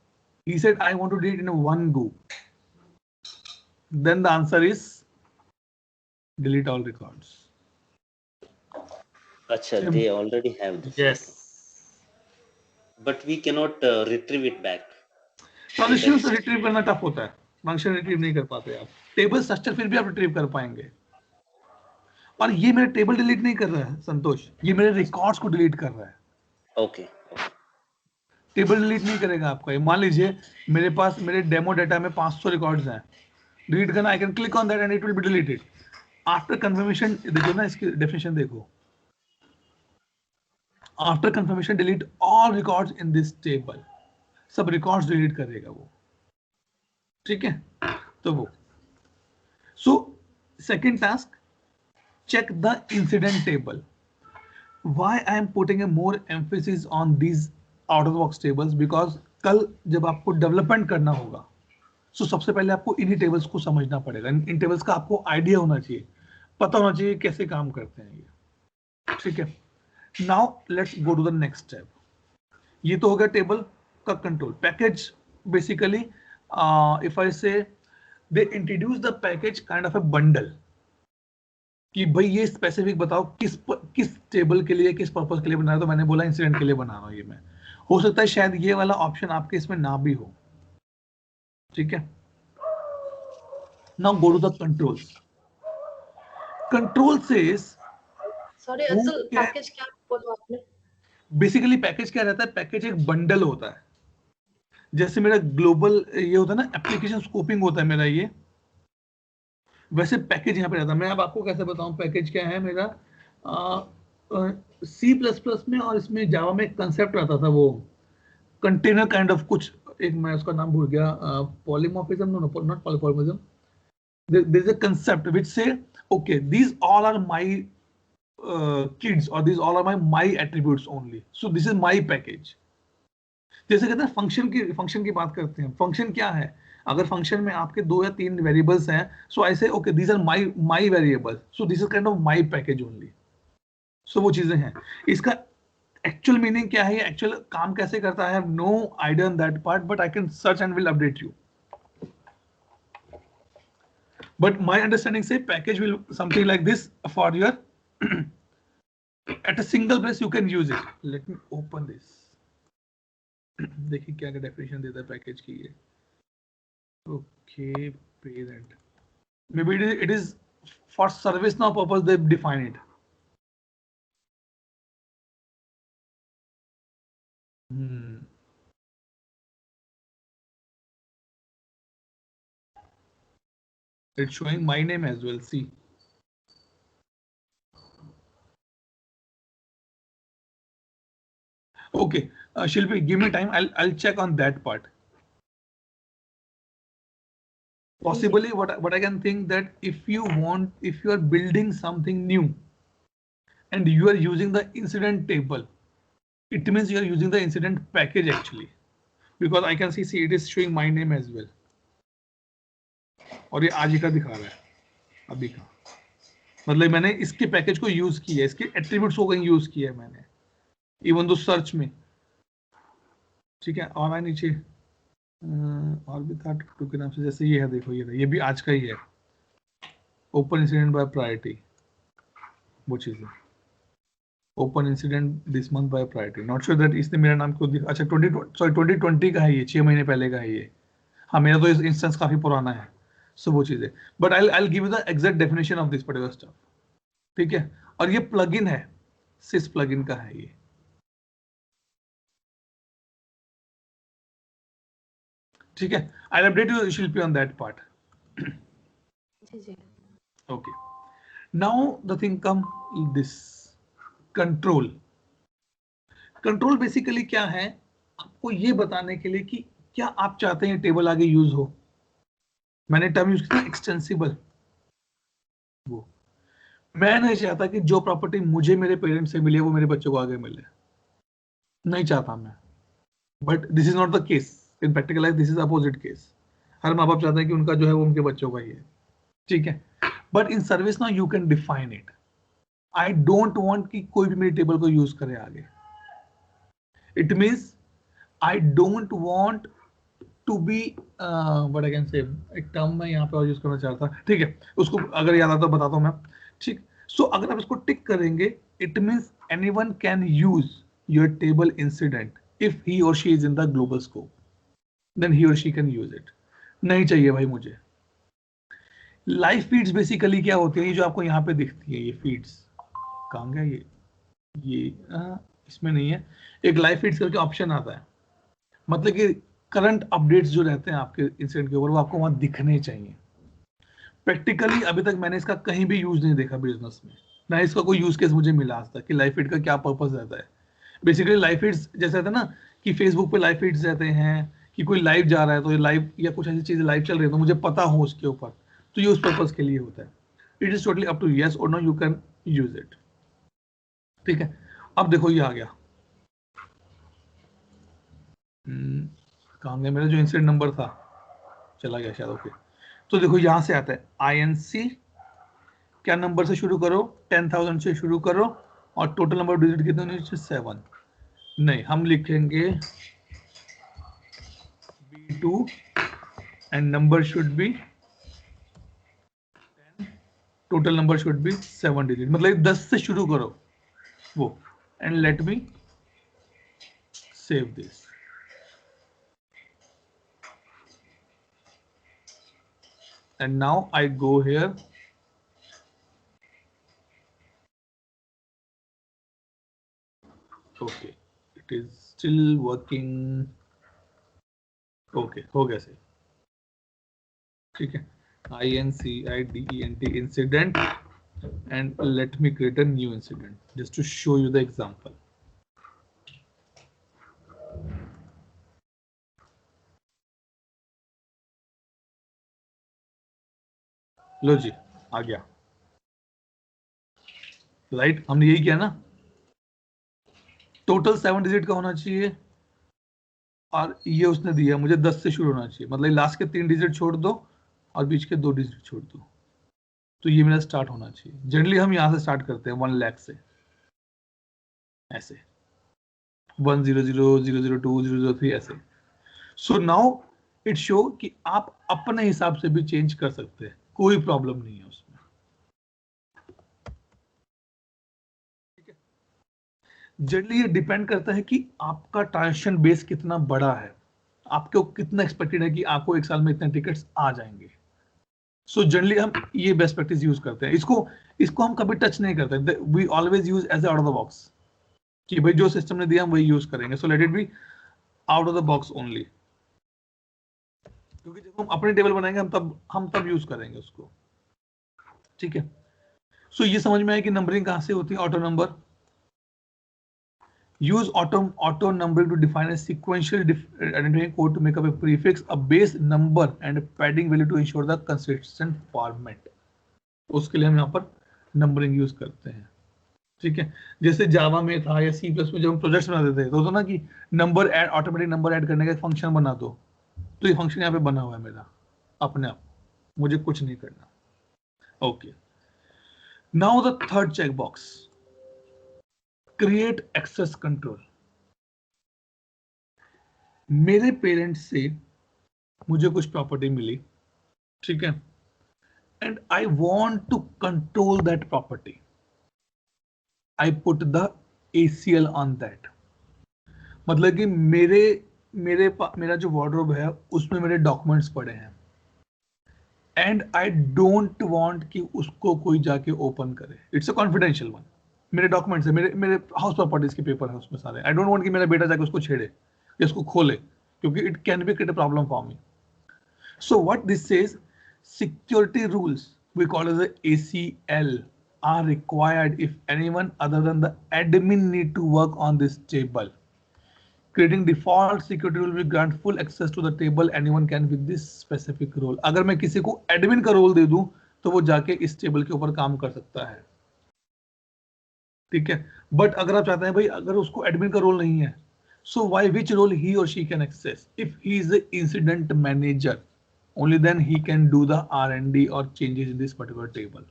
S1: He said I want to delete in one go. Then the answer is delete all records.
S4: Acha, they already have this.
S1: Yes.
S4: But we cannot retrieve it back.
S1: Transitions retrieve करना tough होता है, function retrieve नहीं कर पाते आप, table structure फिर भी आप रिट्रीव कर पाएंगे। और ये मेरा टेबल डिलीट नहीं कर रहा है संतोष, ये मेरे रिकॉर्ड्स को डिलीट कर रहा है।
S4: ओके।
S1: टेबल डिलीट नहीं करेगा आपका। ये मान लीजिए मेरे पास मेरे डेमो डाटा में 500 रिकॉर्ड्स हैं, डिलीट करना, I can click on that and it will be deleted after confirmation. देखो ना इसकी डेफिनेशन देखो, after confirmation delete all records in this table, सब रिकॉर्ड्स डिलीट करेगा वो। ठीक है, तो वो so second task, check the incident table. Why I am putting a more emphasis on these out of the box tables? Because कल जब आपको डेवलपमेंट करना होगा, सो सबसे पहले आपको इन्हीं टेबल्स को समझना पड़ेगा। इन टेबल्स का आपको आइडिया होना चाहिए, पता होना चाहिए कैसे काम करते हैं ये। ठीक है, now let's go to the next step. ये तो हो गया टेबल का control. Package basically if I say they introduce the package kind of a bundle, कि भाई ये स्पेसिफिक बताओ किस टेबल के लिए, किस पर्पस के लिए बना रहा है। तो मैंने बोला इंसिडेंट के लिए बना रहा हूं ये मैं। हो सकता है शायद ये वाला ऑप्शन आपके इसमें ना भी हो। ठीक है, now go to the controls. Control says,
S2: sorry Atul, package क्या बोला आपने?
S1: बेसिकली पैकेज क्या रहता है? पैकेज एक बंडल होता है। जैसे मेरा ग्लोबल ये होता है ना, एप्लीकेशन स्कोपिंग होता है मेरा ये, वैसे पैकेज यहाँ पे रहता है। मैं अब आपको कैसे बताऊं पैकेज क्या है मेरा। C++ में और इसमें जावा में एक कंसेप्ट आता था, वो कंटेनर काइंड ऑफ कुछ, एक मैं उसका नाम भूल गया, polymorphism, no not polymorphism, there is a concept which say okay these all are my kids और these all are my attributes only, so this is my package. जैसे कहते हैं फंक्शन की बात करते हैं। फंक्शन क्या है? अगर फंक्शन में आपके 2 या 3 वेरिएबल्स हैं, so I say okay these are my variables, so this is kind of my package only. So वो चीजें हैं। इसका एक्चुअल मीनिंग क्या है, एक्चुअल काम कैसे करता है, I have no idea on that part, but I can search and will update you. But my understanding से package will something like this for your at a single place you can use it. Let me open this. देखिए क्या क्या definition देता है package की ये। Okay, parent. Maybe it is for ServiceNow purpose they define it. It's showing my name as well. See. Okay, Shilpi, give me time. I'll check on that part. Possibly what I can think that if you are building something new and you are using the incident table, it means you are using the incident package actually, because I can see it is showing my name as well. और ये आज ही का दिखा रहा है, अभी का, मतलब मैंने इसके पैकेज को यूज किया, इसके एट्रीब्यूट्स को कहीं यूज किया है मैंने, इवन दो सर्च में। ठीक है, और मैं नीचे और भी था टू के नाम से, जैसे ये है, देखो ये भी आज का ही है। ओपन इंसिडेंट बाय प्रायोरिटी, वो चीज़ है। Open incident this month by priority, not sure that इसने मेरा नाम क्यों दिखा। अच्छा 2020 का है ये, 6 महीने पहले का है ये। हाँ मेरा तो इंस्टेंस काफी पुराना है, सो वो चीज़ है। But I give you the exact definition of this particular stuff, ठीक है। और ये प्लगइन है, सिस प्लगइन का है ये, ठीक है। I update you Shilpi on that part.
S2: जी जी।
S1: Okay, now the thing come this control. Control basically क्या है, आपको ये बताने के लिए कि क्या आप चाहते हैं टेबल आगे यूज हो। मैंने टर्म यूज किया एक्सटेंसिबल, वो मैं नहीं चाहता कि जो प्रॉपर्टी मुझे मेरे पेरेंट्स से मिले वो मेरे बच्चों को आगे मिले, नहीं चाहता मैं। But this is not the case in practical life, this is opposite case. हर माँ बाप चाहते हैं कि उनका जो है वो उनके बच्चों का ही है, ठीक है। But in ServiceNow you can define it. I don't want कि कोई भी मेरी टेबल को यूज करे आगे। It means I don't want to be what I can say, एक टर्म मैं यहाँ पे और यूज करना चाहता था, ठीक है, उसको अगर याद आता तो बताता हूँ मैं, ठीक। सो अगर आप इसको टिक करेंगे, it means anyone can use your table incident if he और she is in the global scope, then he और शी कैन यूज इट। नहीं चाहिए भाई मुझे। लाइव फीड्स बेसिकली क्या होती है, ये जो आपको यहाँ पे दिखती है ये फीड्स, कहाँ गया ये इसमें नहीं है। एक लाइव फीड्स करके ऑप्शन आता है, मतलब कि करंट अपडेट्स जो रहते हैं आपके इंसिडेंट के ऊपर वो आपको वहां दिखने चाहिए। प्रैक्टिकली अभी तक मैंने इसका कहीं भी यूज नहीं देखा बिजनेस में, ना इसका कोई यूज केस मुझे मिला आज तक कि लाइव फीड का क्या पर्पस रहता है। बेसिकली लाइव फीड्स जैसे रहता है ना कि फेसबुक पे लाइव फीड्स रहते हैं कि कोई लाइव जा रहा है तो ये लाइव या कुछ ऐसी चीजें लाइव चल रही है तो मुझे पता हो उसके ऊपर, तो ये उस पर्पस के लिए होता है। It is totally up to yes और no, you can use it, ठीक है। अब देखो ये आ गया, कहाँ गया मेरा जो इंसिडेंट नंबर था, चला गया शायद, ओके। तो देखो यहां से आता है INC, क्या नंबर से शुरू करो, 10,000 से शुरू करो और टोटल नंबर डिजिट कितने होने चाहिए, 7। नहीं, हम लिखेंगे B2 and number should be 10, total number should be 7 digit, मतलब 10 से शुरू करो वो। And let me save this. And now I go here, okay, it is still working, okay, हो गया सही, ठीक है। INCIDENT incident and let me create a new incident just to show you the example. लो जी, आ गया, right, हमने यही किया ना। टोटल 7 डिजिट का होना चाहिए और ये उसने दिया मुझे 10 से शुरू होना चाहिए, मतलब लास्ट के 3 डिजिट छोड़ दो और बीच के 2 डिजिट छोड़ दो, तो ये मेरा स्टार्ट होना चाहिए। जनरली हम यहाँ से स्टार्ट करते हैं 1 लाख से, ऐसे 1000002 ऐसे। सो नाउ इट शो कि आप अपने हिसाब से भी चेंज कर सकते हैं, कोई प्रॉब्लम नहीं है उसमें, ठीक है। जनरली ये डिपेंड करता है कि आपका ट्रांजेक्शन बेस कितना बड़ा है, आपको कितना एक्सपेक्टेड है कि आपको एक साल में इतने टिकट्स आ जाएंगे। सो जनरली हम ये बेस्ट प्रैक्टिस यूज करते हैं, इसको हम कभी टच नहीं करते, we always use as out of the box कि भाई जो सिस्टम ने दिया हम वही यूज करेंगे। So let it be out of the box only, क्योंकि जब हम अपने टेबल बनाएंगे हम तब यूज करेंगे उसको, ठीक है। सो ये समझ में आया कि नंबरिंग कहां से होती है, auto number. use auto numbering to define a sequential identifying code to make up a prefix, a base number and a padding value to ensure the consistent format. उसके लिए हम यहाँ पर नंबरिंग यूज करते हैं, ठीक है। जैसे जावा में था या C+ में जब हम प्रोजेक्ट्स बनाते थे तो होता ना कि number add, automatic number add करने का एक फंक्शन बना दो, तो ये फंक्शन यहाँ पे बना हुआ है मेरा अपने आप, मुझे कुछ नहीं करना, okay. Now the third check box, create access control. मेरे पेरेंट्स से मुझे कुछ प्रॉपर्टी मिली, ठीक है। and I want to control that property. I put the ACL on that. मतलब कि मेरा जो वार्डरोब है उसमें मेरे डॉक्यूमेंट्स पड़े हैं एंड आई डोंट वांट कि उसको कोई जाके ओपन करे. It's a confidential one. मेरे डॉक्यूमेंट्स है, मेरे हाउस प्रॉपर्टीज के पेपर है उसमें सारे. आई डोंट वांट कि मेरा बेटा जाके उसको छेड़े या उसको खोले, क्योंकि it can be create a problem for me. So what this says, security rules we call as the ACL are required if anyone other than the admin need to work on this table. Creating default security rule will grant full access to the table anyone can with this specific role. अगर मैं किसी को admin का role दे दूं तो वो जाके इस टेबल के ऊपर काम कर सकता है. ठीक है, बट अगर आप चाहते हैं भाई अगर उसको एडमिन का रोल नहीं है, so why which role he और she can access? If he is the incident manager, only then he can do the R&D or changes in this particular table.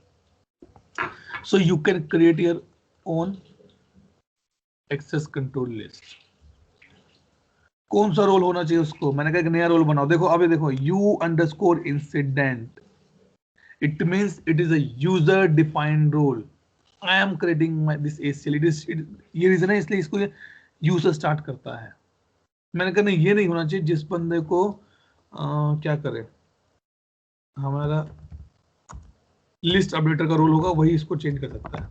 S1: So you can create your own access control list. कौन सा role होना चाहिए उसको? मैंने कहा एक नया role बनाओ. देखो अभी देखो, u_incident, it means it is a user defined role. I am creating this ACL. ये रीजन है इसलिए इसको यूजर स्टार्ट करता है. मैंने कहा नहीं, ये नहीं होना चाहिए. जिस बंदे को क्या करे, हमारा लिस्ट अपडेटर का रोल होगा वही इसको चेंज कर सकता है.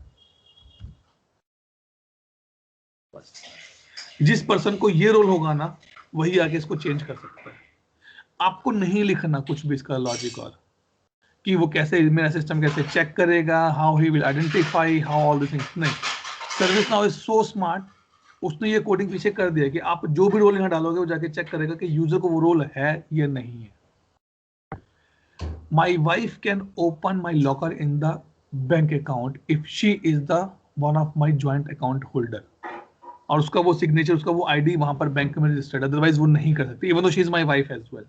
S1: जिस पर्सन को ये रोल होगा ना वही आके इसको चेंज कर सकता है. आपको नहीं लिखना कुछ भी इसका लॉजिक और कि वो कैसे मेरा सिस्टम कैसे चेक करेगा, how he will identify, how all this things. नहीं, service now is so smart. उसने ये कोडिंग पीछे कर दिया कि आप जो भी रोल यहाँ डालोगे वो जाके चेक करेगा कि यूजर को वो रोल है या नहीं है. My wife can open my locker in the bank account if she is the one of my joint account holder. और उसका वो सिग्नेचर, उसका वो आईडी वहां पर बैंक में रजिस्टर्ड, अदरवाइज वो नहीं कर सकती, even though she is my wife as well.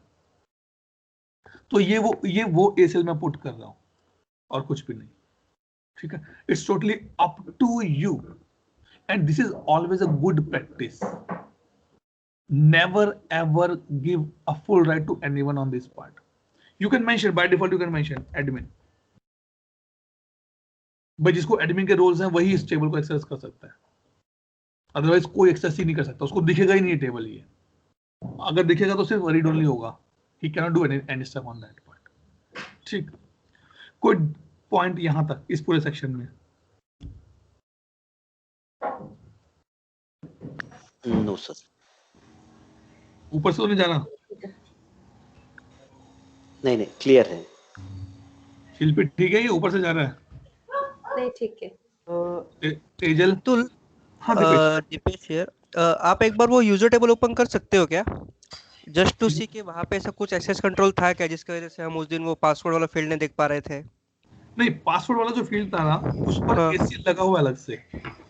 S1: तो ये वो एसीएल में पुट कर रहा हूं और कुछ भी नहीं. ठीक है, it's totally up to you and this is always a good practice. Never ever give a full right to anyone on this part. You can mention by default, you can mention admin. भाई जिसको admin के roles हैं वही इस table को access कर सकता है, अदरवाइज कोई एक्सेस ही नहीं कर सकता. उसको दिखेगा ही नहीं टेबल. ये अगर दिखेगा तो सिर्फ रीड ओनली होगा. He can not do any step on that part. ठीक, कोई पॉइंट यहां तक इस पूरे सेक्शन में?
S4: No sir.
S1: ऊपर से तो नहीं जाना?
S4: नहीं, क्लियर है.
S1: शिल्पी ठीक है, ये ऊपर से जा रहा है?
S2: नहीं ठीक है.
S1: तेजल
S5: तो
S1: हाँ
S5: दीपेश यार, आप एक बार वो यूजर टेबल ओपन कर सकते हो क्या, जस्ट टू सी कि वहां पे ऐसा कुछ एक्सेस कंट्रोल था क्या जिसकी वजह से हम उस दिन वो पासवर्ड वाला फील्ड नहीं देख पा रहे थे?
S1: नहीं, पासवर्ड वाला जो फील्ड था ना उस पर
S5: हाँ.
S1: एसीएल लगा हुआ है अलग से.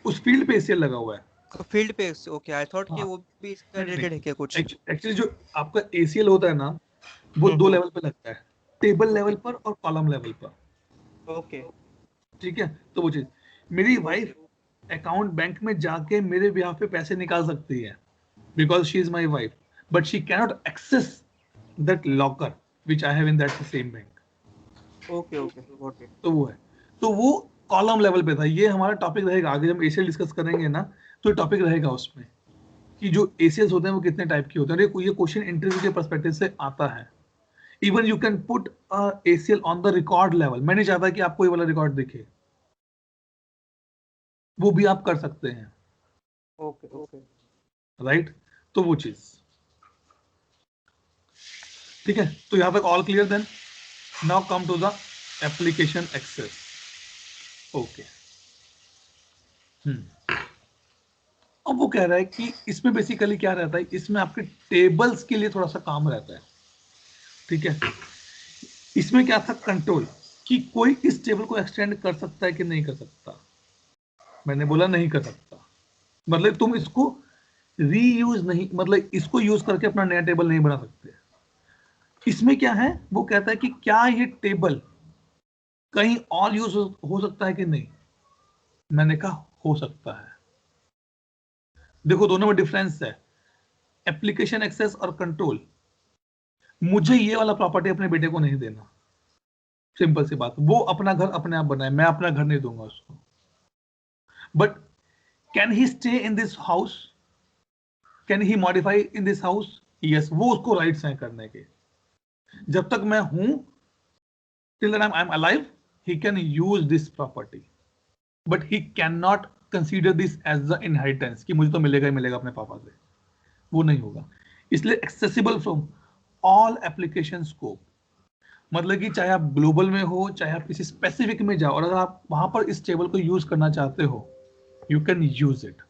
S1: उस फील्ड पे एसीएल लगा हुआ है.
S5: फील्ड पे ओके, आई थॉट कि
S1: हाँ.
S5: वो भी इसका रिलेटेड है क्या कुछ?
S1: एक्चुअली जो आपका एसीएल होता है ना वो दो लेवल पे लगता है, टेबल लेवल पर और कॉलम लेवल पर.
S5: ओके,
S1: ठीक है, तो वो चीज मेरी वाइफ अकाउंट बैंक में जाके मेरे बिहाफ पे पैसे निकाल सकती है because she is my wife, but she cannot access that locker which I have in that same bank.
S5: Okay, got it.
S1: तो वो है, तो वो कॉलम लेवल पे था. ये हमारा टॉपिक रहेगा आगे जब हम एसीएल डिस्कस करेंगे ना, तो टॉपिक रहेगा उसमें कि जो एसीएल्स होते हैं वो कितने टाइप के होते हैं. ये क्वेश्चन इंटरव्यू के पर्सपेक्टिव से आता है. Even you can put ACL on the record level. मैं नहीं चाहता कि आपको ये वाला रिकॉर्ड दिखे, वो भी आप कर सकते हैं.
S5: ओके,
S1: राइट, तो वो चीज ठीक है. तो यहां तक all clear. Then now come to the application access. Okay, अब वो कह रहा है कि इसमें बेसिकली क्या रहता है, इसमें आपके टेबल्स के लिए थोड़ा सा काम रहता है. ठीक है, इसमें क्या था, कंट्रोल, कि कोई इस टेबल को एक्सटेंड कर सकता है कि नहीं कर सकता. मैंने बोला नहीं कर सकता, मतलब तुम इसको रीयूज नहीं, मतलब इसको यूज करके अपना नया टेबल नहीं बना सकते. इसमें क्या है, वो कहता है कि क्या ये टेबल कहीं और यूज हो सकता है कि नहीं. मैंने कहा हो सकता है. देखो दोनों में डिफरेंस है, एप्लीकेशन एक्सेस और कंट्रोल. मुझे ये वाला प्रॉपर्टी अपने बेटे को नहीं देना. सिंपल सी बात, वो अपना घर अपने आप बनाए, मैं अपना घर नहीं दूंगा उसको। But can he stay in this house, can he modify in this house? Yes, वो उसको राइट्स हैं करने के। जब तक मैं हूं, till the time I'm alive, he can use this property, but he cannot consider this as the inheritance कि मुझे तो मिलेगा ही मिलेगा अपने पापा से, वो नहीं होगा। इसलिए accessible from all application scope, मतलब कि चाहे आप ग्लोबल में हो, चाहे आप किसी स्पेसिफिक में जाओ, और अगर आप वहां पर इस टेबल को यूज करना चाहते हो, you can use it.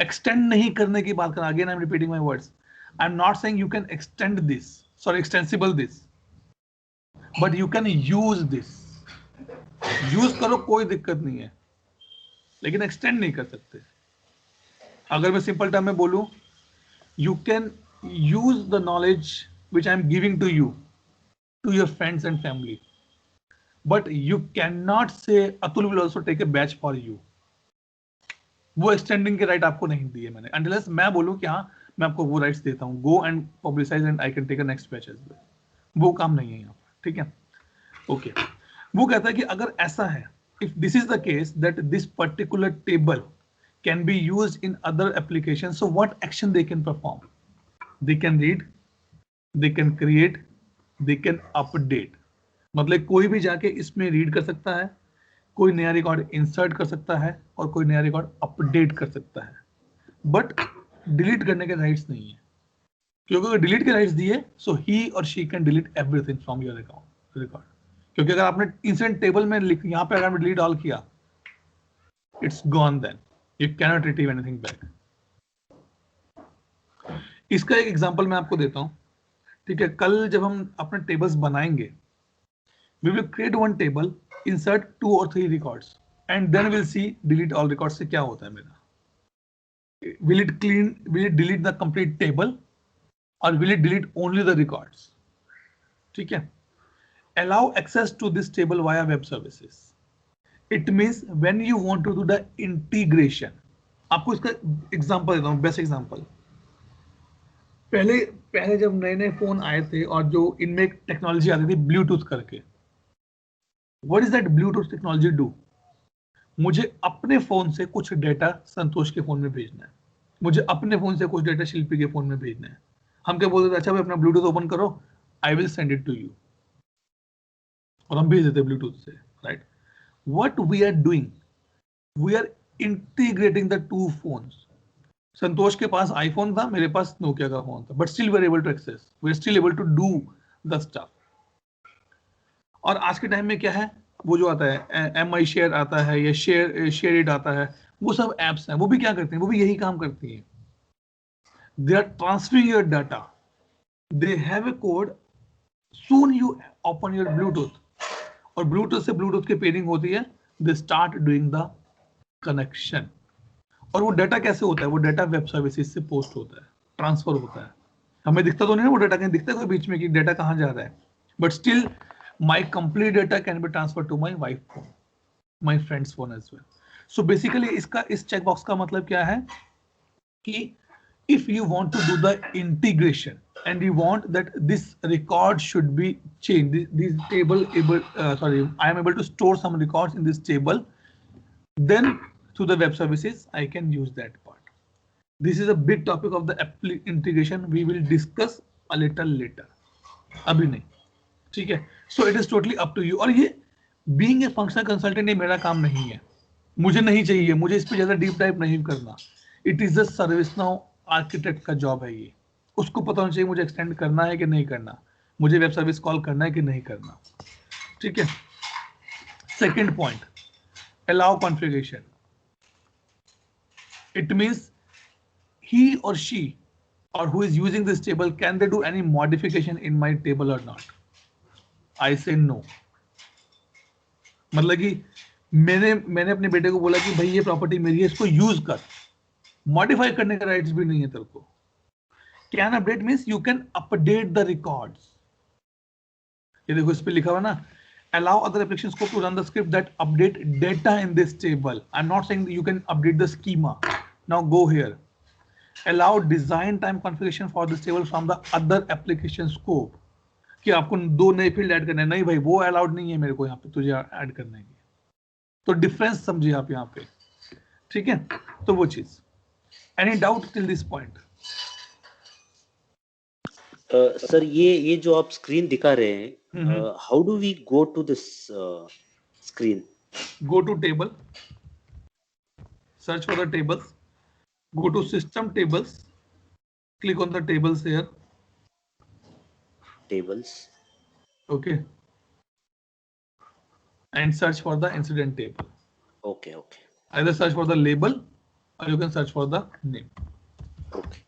S1: Extend नहीं करने की बात कर, again I am repeating my words, I am not saying you can extend this, sorry extensible this, but you can use this. Use करो, कोई दिक्कत नहीं है, लेकिन एक्सटेंड नहीं कर सकते। अगर मैं सिंपल टर्म में बोलूं, you can use the knowledge which I am giving to you to your friends and family, but you cannot say Atul will also take a batch for you. वो extending के right आपको नहीं दिए मैंने, unless मैं बोलूं कि हाँ मैं आपको वो राइट्स देता हूँ, go and publicize and I can take a next batch as well. वो काम नहीं है यहाँ पर, ठीक है? ओके, वो कहता है कि अगर ऐसा है, if this is the case that this particular table can be used in other applications, so what action they can perform? They can read, they can create, they can update. मतलब कोई भी जाके इसमें रीड कर सकता है, कोई नया रिकॉर्ड इंसर्ट कर सकता है, और कोई नया रिकॉर्ड अपडेट कर सकता है, बट डिलीट करने के राइट्स नहीं है। क्योंकि अगर डिलीट के राइट्स दिए, सो ही और she can delete everything from your account record. क्योंकि अगर आपने इंसिडेंट टेबल में यहाँ पे अगर डिलीट ऑल किया, it's gone, then you cannot retrieve anything back. इसका एक एग्जांपल मैं आपको देता हूँ, ठीक है? कल जब हम अपने टेबल्स बनाएंगे, we will create one table, insert 2 or 3 records, and then we'll see delete all records से क्या होता है मेरा। Will it delete the complete table, or will it delete only the records? ठीक है? Allow access to this table via web services. It means when you want to do the integration, आपको इसका example देता हूँ, best example. पहले जब नए नए फोन आए थे और जो इनमें एक टेक्नोलॉजी आती थी ब्लूटूथ करके, what is that Bluetooth technology do? मुझे अपने फोन से कुछ डेटा संतोष के फोन में भेजना है, मुझे अपने फोन से कुछ डेटा शिल्पी के फोन में भेजना है। हम क्या बोलते थे, अच्छा भाई अपना ब्लूटूथ ओपन करो, I will send it to you, और हम भेज देते ब्लूटूथ से, right? What we are doing, we are integrating the two phones. Santosh के पास आईफोन था, मेरे पास नोकिया का फोन था, but still we are able to access, we are still able to do the stuff. और आज के टाइम में क्या है, वो जो आता है MI शेयर आता है, या शेयर इट आता है, वो सब एप्स हैं, वो भी क्या करते हैं, वो भी यही काम करती हैं। They are transferring your data, they have a code, soon you open your Bluetooth, और ब्लूटूथ से ब्लूटूथ की पेयरिंग होती है, they start doing the connection. और वो डाटा कैसे होता है, वो डाटा वेब सर्विसेज से पोस्ट होता है, ट्रांसफर होता है। हमें दिखता तो नहीं है वो डाटा, कहीं दिखता है कोई बीच में कि डाटा कहाँ जा रहा है, but still my complete data can be transferred to my wife phone, my friend's phone as well. So basically इसका इस चेकबॉक्स का मतलब क्या है कि if you want to do the integration and you want that this record should be changed, this table I am able to store some records in this table, then through the web services I can use that part. This is a big topic of the integration, we will discuss a little later, अभी नहीं, ठीक है? So it is totally up to you. और ये being a functional consultant ये मेरा काम नहीं है, मुझे नहीं चाहिए, मुझे इस पे ज्यादा डीप डाइव नहीं करना। It is the service now architect का जॉब है ये, उसको पता होना चाहिए मुझे एक्सटेंड करना है कि नहीं करना, मुझे वेब सर्विस कॉल करना है कि नहीं करना, ठीक है? Second point, allow configuration. It means he और she or who is using this table, can they do any modification in my table or not? I say no. मतलब कि मैंने अपने बेटे को बोला कि भाई ये प्रॉपर्टी मेरी है, इसको यूज कर, मॉडिफाई करने का राइट्स भी नहीं है तेरे को। Can update means you can update the records. ये देखो इस पे लिखा हुआ ना, allow other applications scope to run the script that update data in this table. I'm not saying that you can update the schema. Now go here. Allow design time configuration for this table from the other application scope. कि आपको 2 नए field add करने हैं, नहीं भाई वो allowed नहीं है मेरे को यहाँ पे तुझे ऐड करने की। तो डिफरेंस समझिए आप यहाँ पे, ठीक है। तो वो चीज, any doubt till this point?
S4: Sir ये जो आप स्क्रीन दिखा रहे हैं, how do we go to this screen?
S1: Go to table, search for the tables, go to system tables, click on the tables here,
S4: Tables.
S1: okay, and search for the incident table.
S4: Okay.
S1: Either search for the label or you can search for the name.
S4: Okay.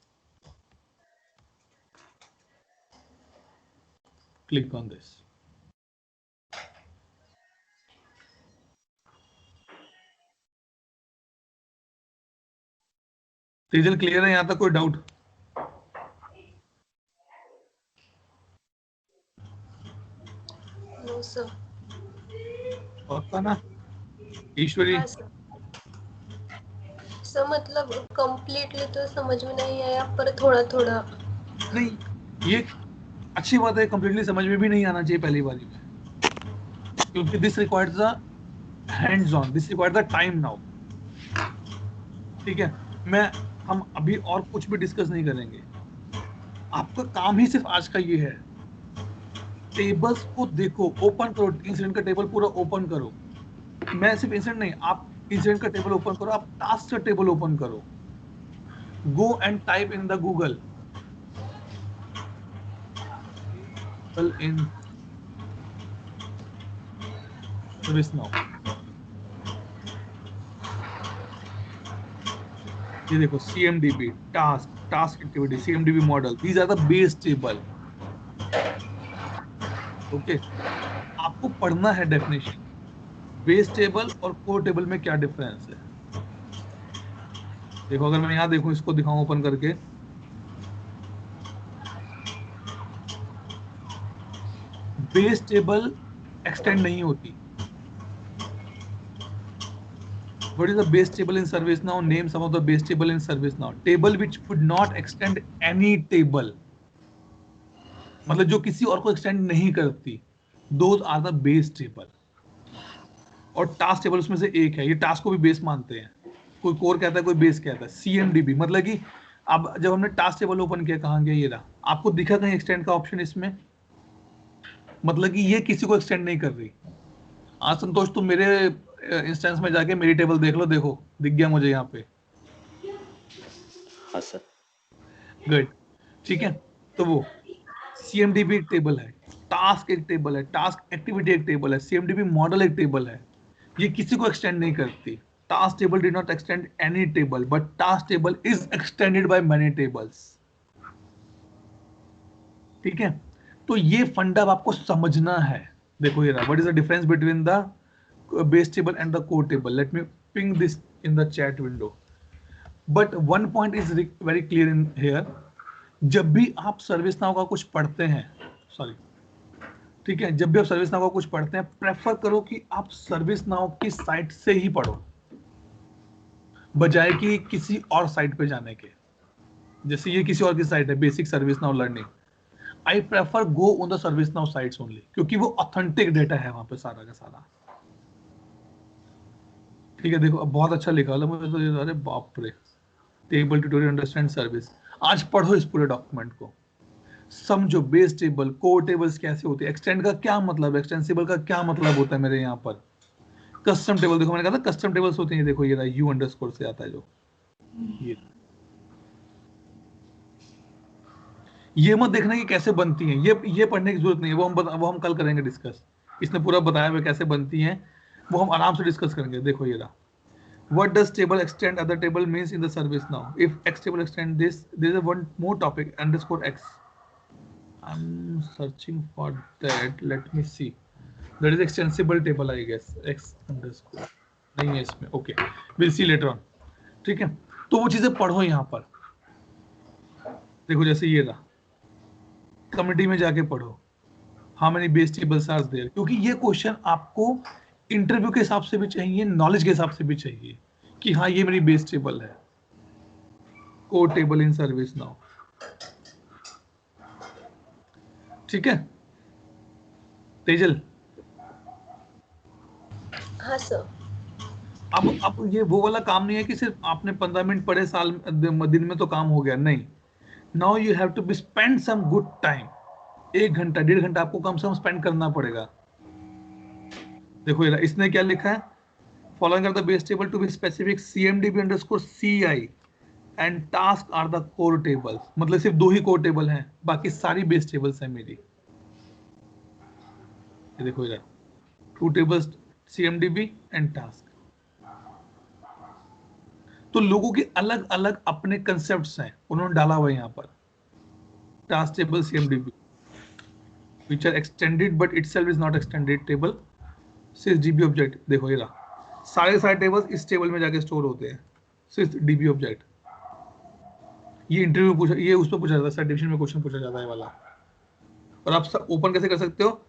S1: Click on this. Reason clear है यहाँ तक? कोई doubt?
S3: No sir.
S1: पक्का ना ईश्वरी?
S3: हाँ sir. Sir मतलब completely तो समझ में नहीं आया, पर थोड़ा थोड़ा।
S1: नहीं, ये अच्छी बात है, कंप्लीटली समझ में भी नहीं आना चाहिए पहली बारी में, क्योंकि this requires the hands on, this requires the time now, ठीक है। हम अभी और कुछ भी डिस्कस नहीं करेंगे, आपका काम ही सिर्फ आज का ये है, टेबल्स को देखो, ओपन करो, इंसिडेंट का टेबल पूरा ओपन करो। मैं सिर्फ इंसिडेंट नहीं, आप इंसिडेंट का टेबल ओपन करो, आप टास्क का टेबल ओपन करो, go and type in the Google in ServiceNow, ये देखो CMDB, task activity, CMDB model, these are the base table, okay। आपको पढ़ना है डेफिनेशन, बेस टेबल और कोर टेबल में क्या डिफरेंस है। देखो अगर मैं यहाँ देखूं, इसको दिखाऊं ओपन करके, बेस टेबल एक्सटेंड नहीं होती। What is the base table in ServiceNow? Name some of the base table in ServiceNow. Table which would not extend any table, मतलब जो किसी और को एक्सटेंड नहीं करती, those are the base table। और टास्क टेबल उसमें से एक है, ये टास्क को भी बेस मानते हैं, कोई कोर कहता है कोई बेस कहता है। CMDB मतलब कि अब जब हमने टास्क टेबल ओपन किया, कहाँ गया, ये रहा, आपको दिखा कहीं एक्सटेंड का ऑप्शन इसमें, मतलब कि ये किसी को एक्सटेंड नहीं कर रही। आज संतोष तुम मेरे इंस्टेंस में जाके मेरी टेबल देख लो, देखो दिख गया मुझे यहाँ पे।
S4: हाँ सर।
S1: गुड, ठीक है। तो वो CMDB एक टेबल है, टास्क एक टेबल है, टास्क एक्टिविटी एक टेबल है, CMDB मॉडल एक टेबल है, ये किसी को एक्सटेंड नहीं करती। Task table did not extend any table, but task table is extended by many tables, ठीक है। तो ये फंडा आपको समझना है। देखो ये रहा, what is the difference between the base table and the core table? Let me ping this in the chat window, but one point is very clear in here, जब भी आप ServiceNow का कुछ पढ़ते हैं, सॉरी, ठीक है, जब भी आप ServiceNow का कुछ पढ़ते हैं, प्रेफर करो कि आप ServiceNow की साइट से ही पढ़ो, बजाय कि किसी और साइट पे जाने के। जैसे ये किसी और की साइट है, basic ServiceNow learning, I prefer go on the ServiceNow sites only, क्योंकि वो ऑथेंटिक डेटा है वहां पे सारा का सारा, ठीक है। देखो अब बहुत अच्छा लिखा है मुझे तो, अरे बाप रे, टेबल ट्यूटोरियल अंडरस्टैंड सर्विस, आज पढ़ो इस पूरे डॉक्यूमेंट को, समझो बेस टेबल, कोर टेबल्स कैसे होते हैं, एक्सटेंड का क्या मतलब है, एक्सटेंसिबल का क्या मतलब होता है मेरे यहाँ पर, कस्टम टेबल, देखो मैंने कहा था कस्टम टेबल्स होते हैं, देखो ये रहा U_ से आता है जो, ये मत देखना कि कैसे बनती हैं, ये पढ़ने की जरूरत नहीं है, वो हम कल करेंगे डिस्कस, इसने पूरा बताया हुआ कैसे बनती हैं, वो हम आराम से डिस्कस करेंगे। देखो ये रहा, what does table extend other table means in the ServiceNow? If X table extend this, there is one more topic _X, I'm searching for that, let me see, that is extensible table I guess, X_ नहीं है इसमें, okay, we'll see later on, ठीक है। तो वो चीजें पढ़ो यहाँ पर, देखो जैसे ये रहा, कम्युनिटी में जाके पढ़ो, how many base tables are there, क्योंकि ये क्वेश्चन आपको इंटरव्यू के हिसाब से भी चाहिए, नॉलेज के हिसाब से भी चाहिए, कि हाँ ये मेरी बेस टेबल है, कोर टेबल इन ServiceNow, ठीक है। तेजल,
S3: हाँ सर।
S1: अब ये वो वाला काम नहीं है कि सिर्फ आपने 15 मिनट पढ़े साल दिन में तो काम हो गया, नहीं। Now you have to be spend some good time. 1 घंटा 1.5 घंटा आपको कम से कम स्पेंड करना पड़ेगा। देखो ये इसने क्या लिखा है, following are the base table to be specific CMDB_CI and task are the core table. मतलब सिर्फ 2 ही कोर टेबल हैं, बाकी सारी बेस टेबल्स हैं मेरी। ये देखो इधर 2 टेबल्स CMDB एंड टास्क। तो लोगों के अलग अलग अपने कंसेप्ट्स हैं, उन्होंने डाला हुआ है यहाँ पर। Task table CMDB which are extended but itself is not extended table sysdb object। देखो ये रहा, सारे टेबल्स इस टेबल में जाके स्टोर होते हैं sysdb object। ये इंटरव्यू पूछा, ये उस पर पूछा जाता है, सर्टिफिकेशन में क्वेश्चन पूछा जाता है वाला। और आप ओपन कैसे कर सकते हो,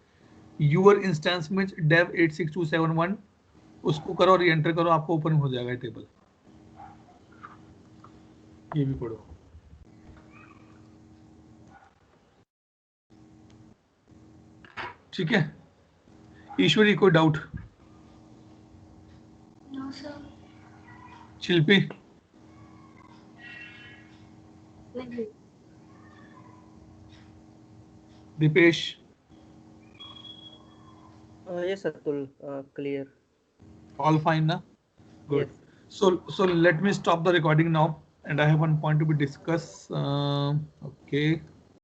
S1: यूर इंस्टेंस में dev 86271 उसको करो और ये एंटर करो, आपको ओपन हो जाएगा टेबल। ये भी पढ़ो। ठीक है, ईश्वरी कोई डाउट?
S3: No sir.
S1: शिल्पी?
S2: नहीं।
S1: Dipesh?
S5: yes Atul, clear.
S1: All fine na? Good.
S5: Yes.
S1: So let me stop the recording now, and I have one point to be discussed. Okay.